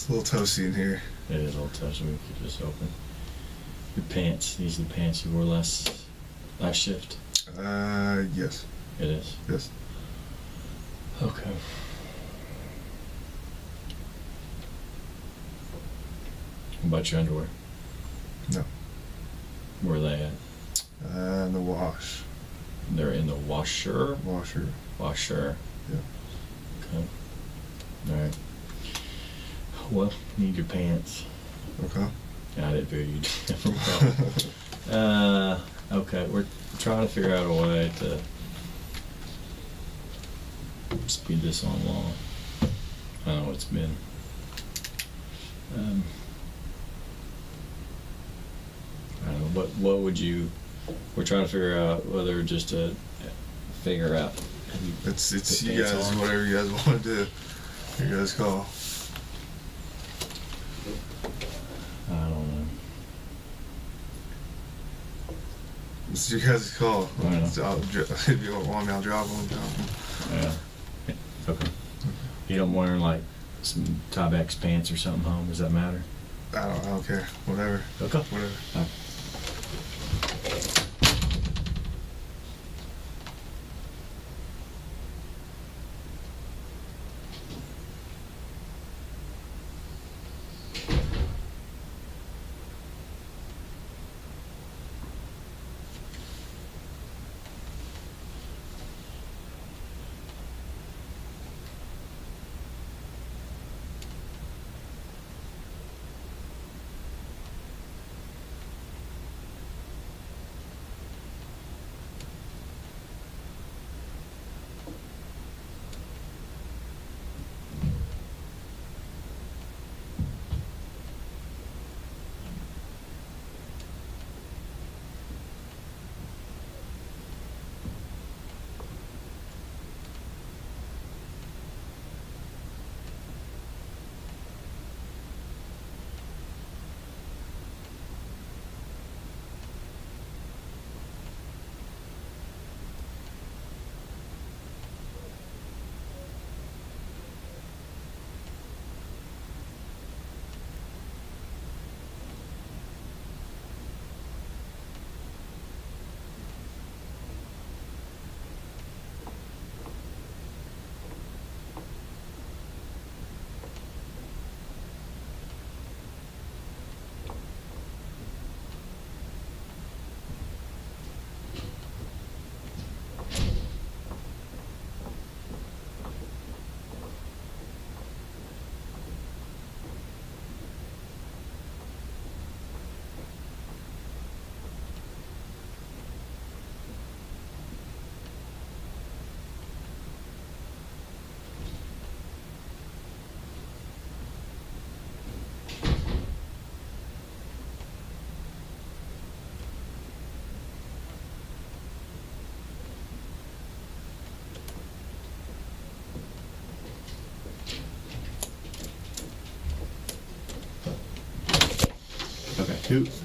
It's a little toasty in here. It is a little touchy. We keep this open. Your pants. These are the pants you wore last shift. Yes. It is. Yes. Okay. What about your underwear? No. Where are they at? In the wash. They're in the washer. Washer. Washer. Yeah. Okay. All right. Well, you need your pants. Okay. I didn't figure you'd. Okay, we're trying to figure out a way to speed this on along. I know it's been. I don't know. What would you? We're trying to figure out whether just to figure out. It's Put you pants guys, on. whatever you guys want to do. You guys call. I don't know. It's your guys' call. I know. If you don't want me, I'll drop them. Yeah. Okay. You don't wear like some Tyvek's pants or something home? Does that matter? I don't care. Whatever. Okay. Whatever. Okay.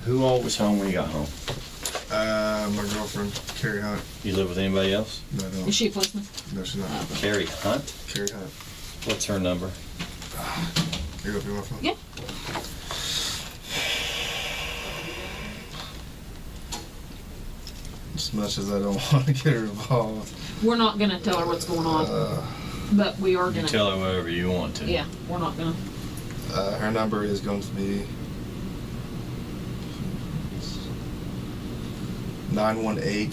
Who all was home when you got home? My girlfriend, Kerri Hunt. You live with anybody else? No, no. Is she a policeman? No, she's not. Kerri Hunt? Kerri Hunt. What's her number? You go through my phone? Yeah. As much as I don't want to get her involved. We're not gonna tell her what's going on, but we are You gonna. tell her whatever you want to. Yeah, we're not gonna. Her number is going to be 918.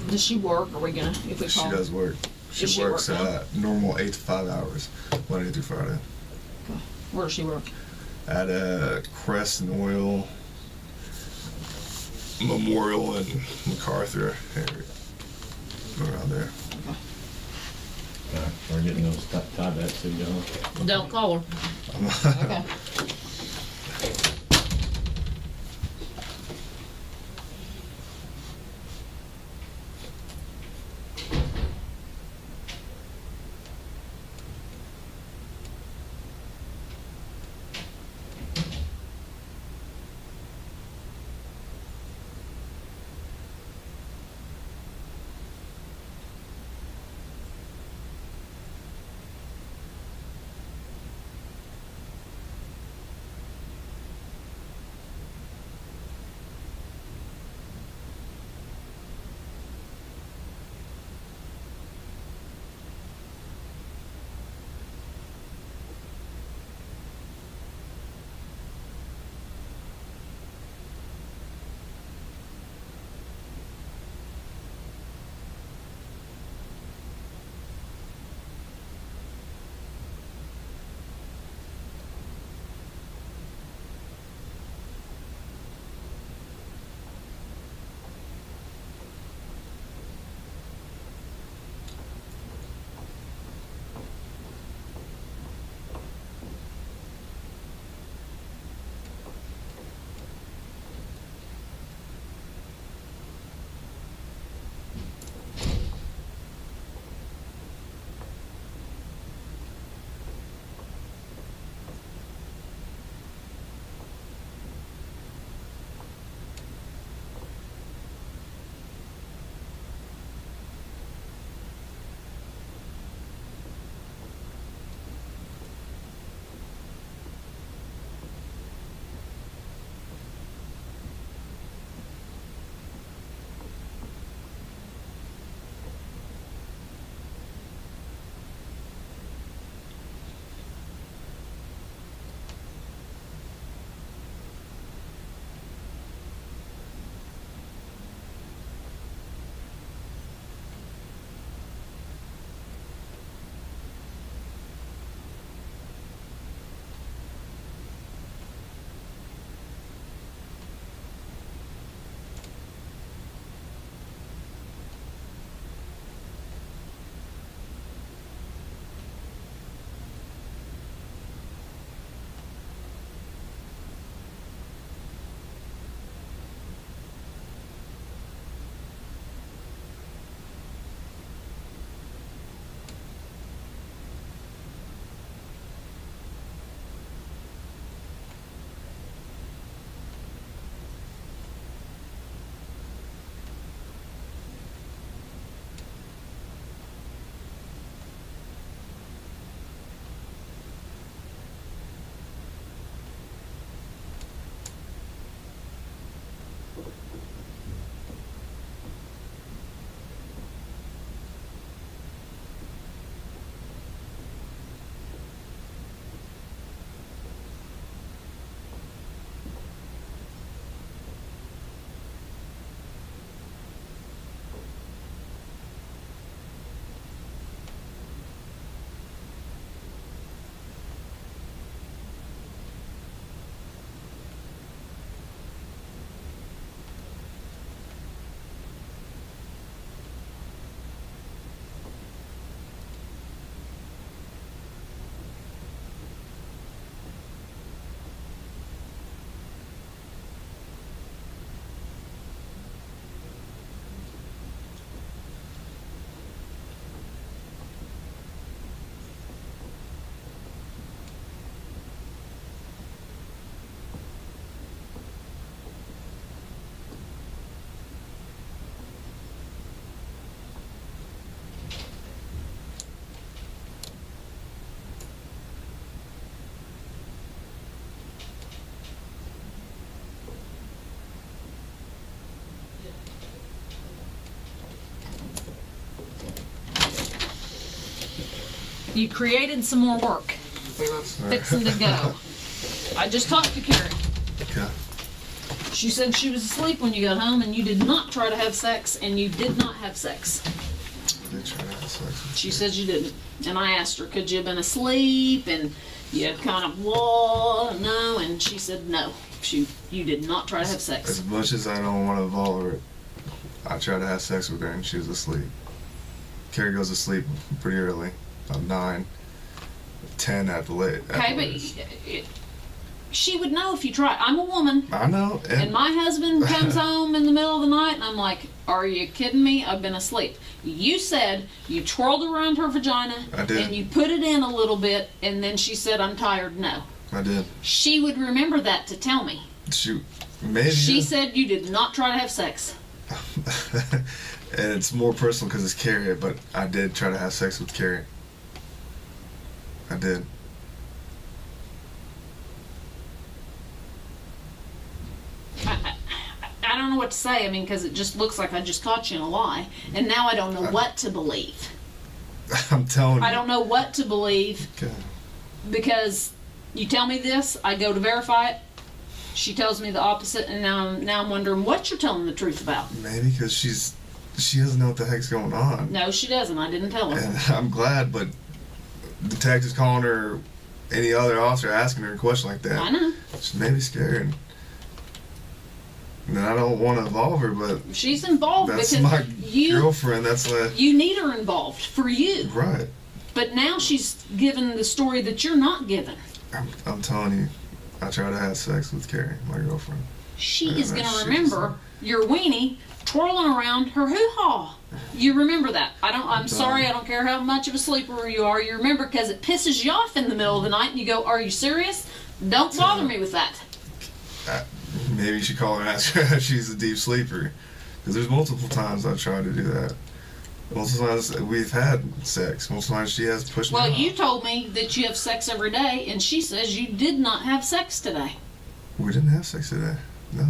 Does she work? Are we gonna? If we She call? does work. Does she works work now? normal 8 to 5 hours, Monday through Friday. Okay. Where does she work? At Crest and Oil Memorial in MacArthur area. Around there. Okay. We're getting those tie backs to go. Don't call her. Okay. You created some more work. Fixing to go. I just talked to Kerri. Okay. She said she was asleep when you got home and you did not try to have sex, and you did not have sex. I did try to have sex. She said you didn't. And I asked her, could you have been asleep? And you had kind of, whoa, no. And she said no. You did not try to have sex. As much as I don't want to involve her, I tried to have sex with her and she was asleep. Kerri goes to sleep pretty early, about 9, 10 at the late. Okay, but she would know if you tried. I'm a woman. I know. And my husband comes home in the middle of the night and I'm like, are you kidding me? I've been asleep. You said you twirled around her vagina. I did. And you put it in a little bit and then she said, I'm tired. No. I did. She would remember that to tell me. Shoot. Maybe. She said you did not try to have sex. And it's more personal because it's Kerri, but I did try to have sex with Kerri. I did. I don't know what to say. I mean, because it just looks like I just caught you in a lie. And now I don't know what to believe. I'm telling you. I don't know what to believe. Okay. Because you tell me this, I go to verify it. She tells me the opposite, and now I'm wondering what you're telling the truth about. Maybe because she doesn't know what the heck's going on. No, she doesn't. I didn't tell her. And I'm glad, but detectives calling her, any other officer asking her a question like that. I know. She may be scared. And I don't want to involve her, but She's involved that's because my girlfriend. That's like you need her involved for you. right. But now she's given the story that you're not given. I'm telling you, I tried to have sex with Kerri, my girlfriend. She Yeah, is going that to shit remember your weenie twirling around her hoo-ha. You remember that. I'm sorry, I don't care how much of a sleeper you are. You remember because it pisses you off in the middle of the night and you go, are you serious? Don't bother me with that. Maybe you should call her and ask her if she's a deep sleeper. Because there's multiple times I've tried to do that. Multiple times we've had sex. Multiple times she has pushed me Well, off. you told me that you have sex every day, and she says you did not have sex today. We didn't have sex today. No.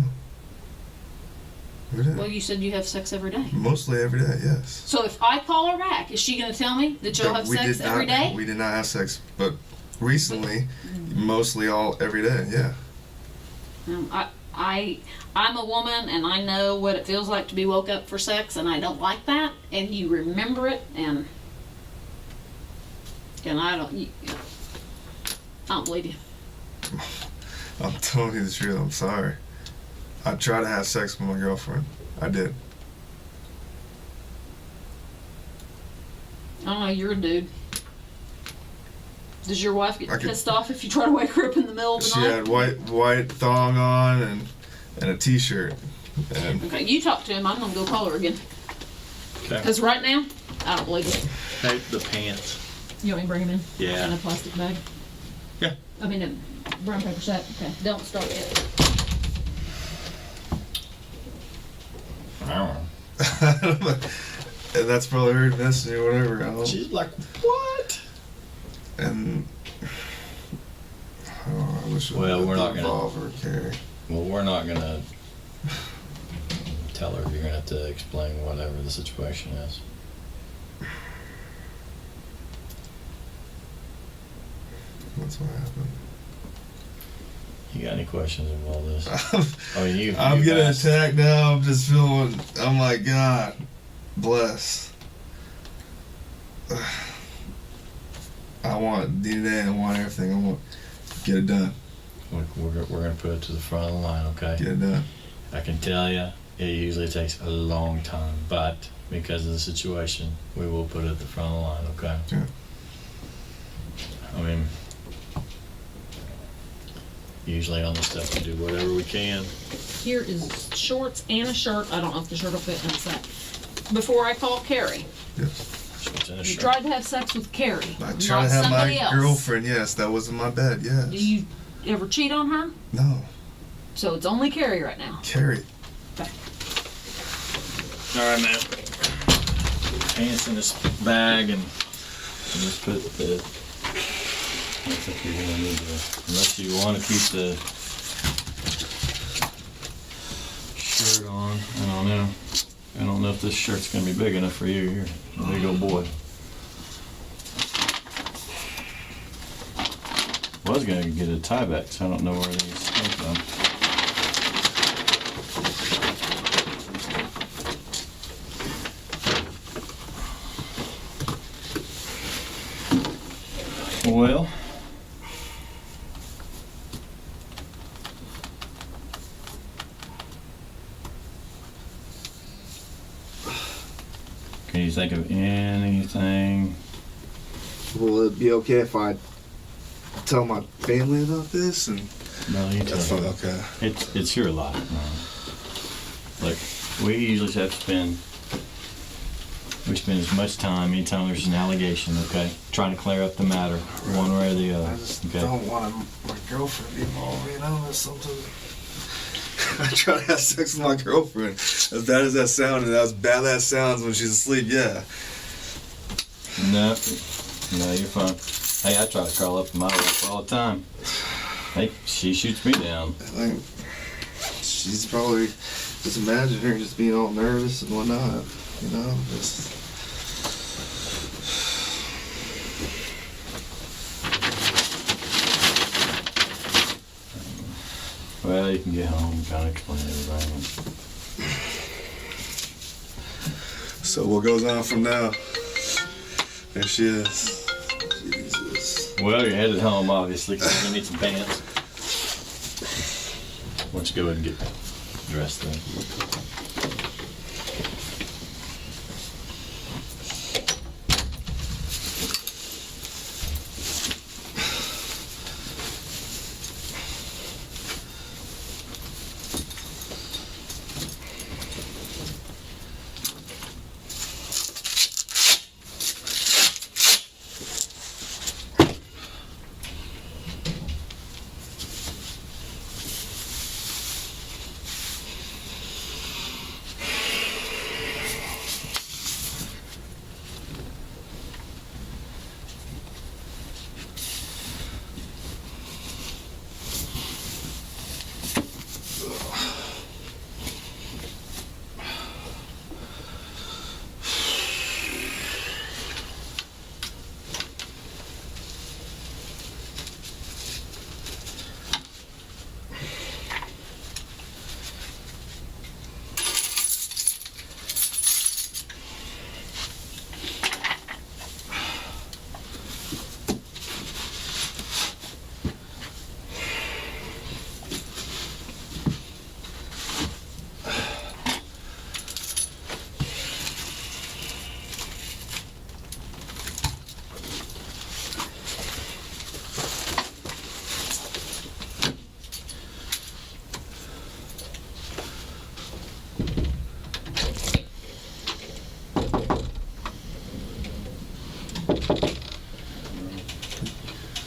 We didn't. Well, you said you have sex every day. Mostly every day, yes. So if I call her back, is she going to tell me that you'll have We sex did every not- day? We did not have sex, but recently, mostly every day, yeah. I'm a woman, and I know what it feels like to be woke up for sex, and I don't like that. And you remember it, and I don't believe you. I'm telling you the truth, I'm sorry. I tried to have sex with my girlfriend. I did. I don't know. You're a dude. Does your wife get I could- pissed off if you try to wake her up in the middle of the She night? had white thong on and a t-shirt. And Okay, you talk to him. I'm gonna go call her again. Okay. Because right now, I don't believe it. Hey, the pants. You want me to bring him in? Yeah. In a plastic bag? Yeah. I mean, a brown paper sack. Okay, don't start yet. I don't know. and that's probably her message or whatever. I don't. She's like, what? And I wish I Well, we're not gonna- involve her, Kerri. Well, we're not gonna tell her. You're gonna have to explain whatever the situation is. That's what happened. You got any questions of all this? I mean, I'm you getting asked. attacked now. I'm just feeling. Oh my God, bless. I want DNA. I want everything. I want get it done. We're gonna put it to the front of the line, okay? Get it done. I can tell you, it usually takes a long time, but because of the situation, we will put it at the front of the line, okay? Yeah. I mean, usually on this stuff, we do whatever we can. Here is shorts and a shirt. I don't know if the shirt will fit in the sack. Before I call Kerri, Yes. Shorts and a you shirt. tried to have sex with Kerri, I not tried to have somebody my else. girlfriend. Yes, that was in my bed. Yes. Do you ever cheat on her? No, So it's only Kerri right now. Kerri. All right, man. Put pants in this bag and just put the. I think you're gonna need to, unless you want to keep the shirt on. I don't know. I don't know if this shirt's gonna be big enough for you. Here, big old boy. Was gonna get a tieback, so I don't know where these came from. Well, can you think of anything? Will it be okay if I tell my family about this? And No, you that's tell fine. me. Okay. It's your life, man. Look, we usually have to spend as much time anytime there's an allegation, okay? Trying to clear up the matter, one way or the other. I just Okay. don't want my girlfriend to be involved. You know, that's something. I try to have sex with my girlfriend. As bad as that sounds, and as bad that sounds when she's asleep, yeah. No, you're fine. Hey, I try to crawl up to my wife all the time. Hey, she shoots me down. Like, she's probably just imagine her just being all nervous and whatnot. You know, just. Well, you can get home and kind of explain everything. So what goes on from now? There she is. Jesus. Well, you're headed home, obviously, because you need some pants. Why don't you go ahead and get dressed then?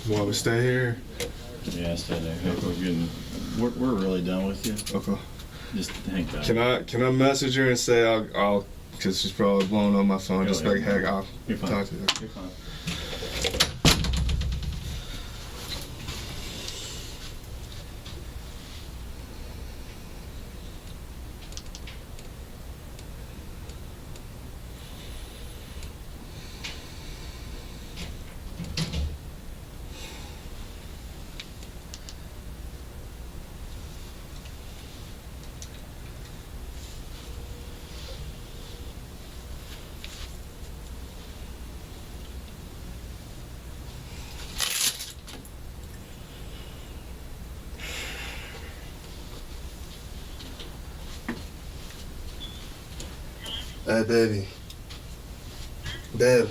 Want me to stay here? Yeah, stay there. Hey, we're really done with you. Okay. Just hang tight. Can I message her and say I'll because she's probably blowing on my phone. Go Just ahead. like heck, I'll You're fine. talk to her. You're fine. Hey, baby. Babe.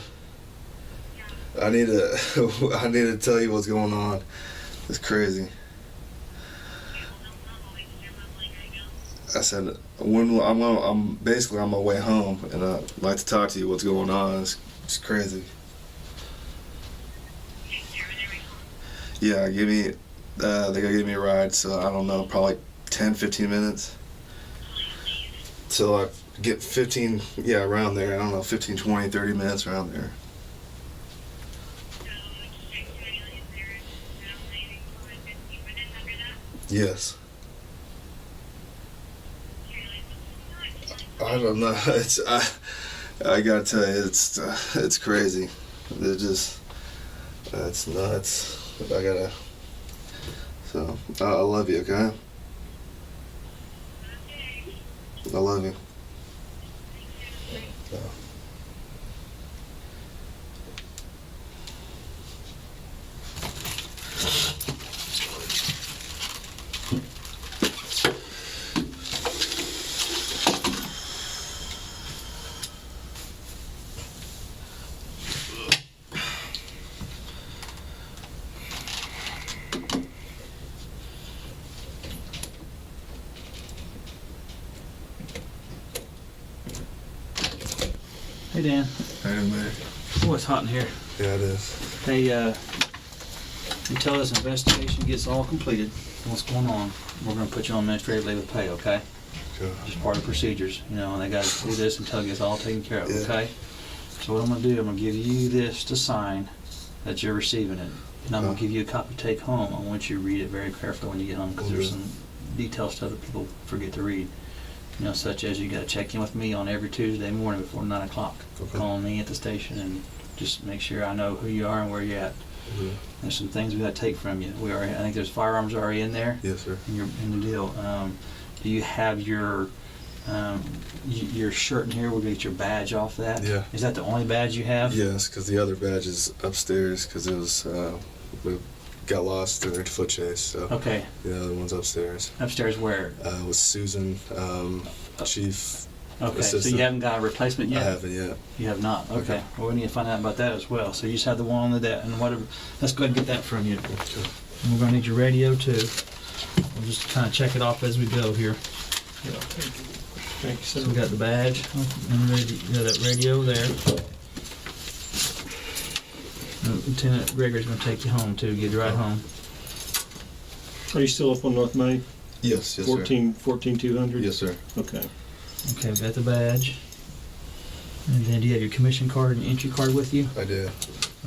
I need to tell you what's going on. It's crazy. I said when I'm basically on my way home, and I'd like to talk to you. What's going on? It's crazy. Yeah, they gotta give me a ride. So I don't know, probably 10-15 minutes. Till I get 15, around there. I don't know, 15, 20, 30 minutes around there. Yes. I don't know. I gotta tell you, it's crazy. It's nuts. I gotta So, I love you, okay? I love you. So. Hey Dan. Hey, man. Oh, it's hot in here. Yeah, it is. Hey, until this investigation gets all completed, what's going on, we're gonna put you on administrative leave of pay, okay? Sure. Just part of the procedures, you know, and they gotta do this until it gets all taken care of, Yeah. okay? So what I'm gonna do, I'm gonna give you this to sign, that you're receiving it. And I'm gonna give you a copy to take home. I want you to read it very carefully when you get home, because there's some detailed stuff that people forget to read. You know, such as you gotta check in with me on every Tuesday morning before 9 o'clock. Okay. Call me at the station and just make sure I know who you are and where you're at. There's some things we gotta take from you. I think there's firearms already in there. Yes, sir. In the deal. Do you have your shirt in here? We'll get your badge off that. Yeah. Is that the only badge you have? Yes, because the other badge is upstairs because it was, we got lost during the foot chase. So Okay. the other one's upstairs. Upstairs where? With Susan, chief. Okay, so assistant. you haven't got a replacement yet? I haven't yet. You have not? Okay. Okay. Well, we need to find out about that as well. So you just have the one on the deck and whatever. Let's go ahead and get that from you. And we're going to need your radio too. We'll just kind of check it off as we go here. Yeah, thank you, So sir. we got the badge and that radio there. Lieutenant Gregory's going to take you home too, get you right home. Are you still up on North Main? Yes, yes, 14200? sir. Yes, sir. Okay. Okay, we got the badge. And then do you have your commission card and entry card with you? I did.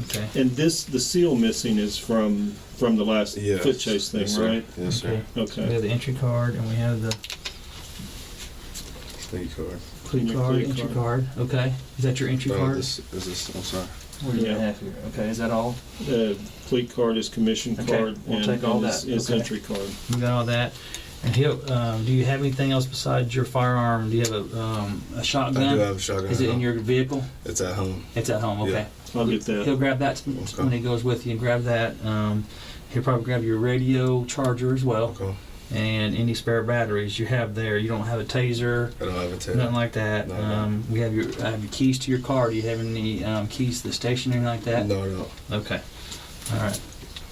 Okay. And the seal missing is from the last Yes. foot chase thing, Yes, sir. right? Yes, Okay. sir. We Okay. have the entry card and we have the Thank you, card. plea Your card, plea entry card. card. Okay. Is that your entry card? This, is this, I'm sorry. What do you Yeah. have here? Okay, is that all? Plea card is commission Okay, card, we'll and take all his, that. his Okay. entry card. We got all that. And do you have anything else besides your firearm? Do you have a shotgun? I do have a shotgun. Is it at in home. your vehicle? It's at home. It's at home. Okay. I'll get He'll that. grab that when he goes with you and grab that. He'll probably grab your radio charger as well, Okay. and any spare batteries you have there. You don't have a taser, I don't have a tape. nothing like that. No, no. We have I have your keys to your car. Do you have any keys to the station or anything like that? No, no. Okay. All right.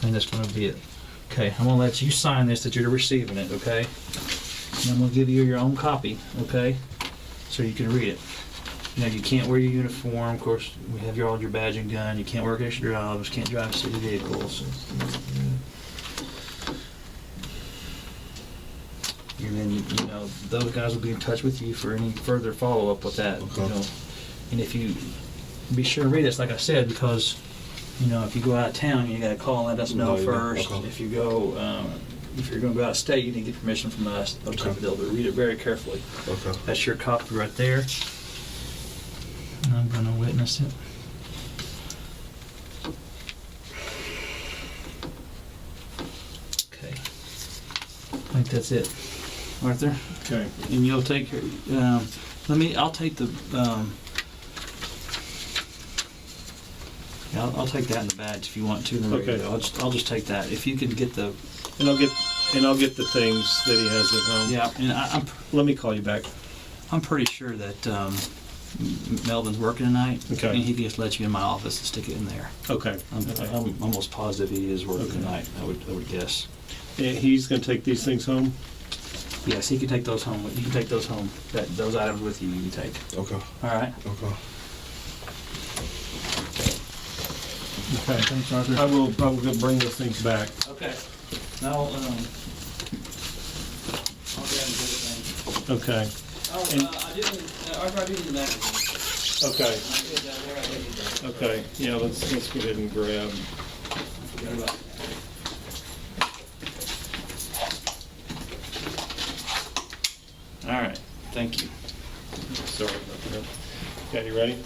And that's going to be it. Okay. I'm going to let you sign this that you're receiving it. Okay. And I'm going to give you your own copy. Okay. So you can read it. Now you can't wear your uniform. Of course, we have all your badge and gun. You can't work extra jobs. Can't drive city vehicles. And then those guys will be in touch with you for any further follow up with that. Okay. And if you be sure to read this, like I said, because if you go out of town, you got to call and let us know No, you don't. first. Okay. If you go, if you're going to go out of state, you need to get permission from us. Those type of deal. But read it very carefully. Okay. That's your copy right there. And I'm going to witness it. Okay. I think that's it, Arthur. Okay. And you'll take I'll take the I'll take that in the badge if you want to. Okay. I'll just take that. If you can get the And I'll get the things that he has at home. yeah, and Let me call you back. I'm pretty sure that Melvin's working tonight. Okay. And he can just let you in my office and stick it in there. Okay. I'm almost positive he is working Okay. tonight. I would guess. And he's going to take these things home? Yes, he can take those home. You can take those home. Those items with you. You can take. Okay. All right. Okay. Okay. Thanks, Arthur. I will probably bring those things back. Okay. Now, I'll grab and get it. Okay. I didn't. Arthur, I did the magazine. Okay. I did down there. I did that. Okay. Yeah, let's go ahead and grab. I forgot about that. All right. Thank you. Sorry about that. Okay, you ready?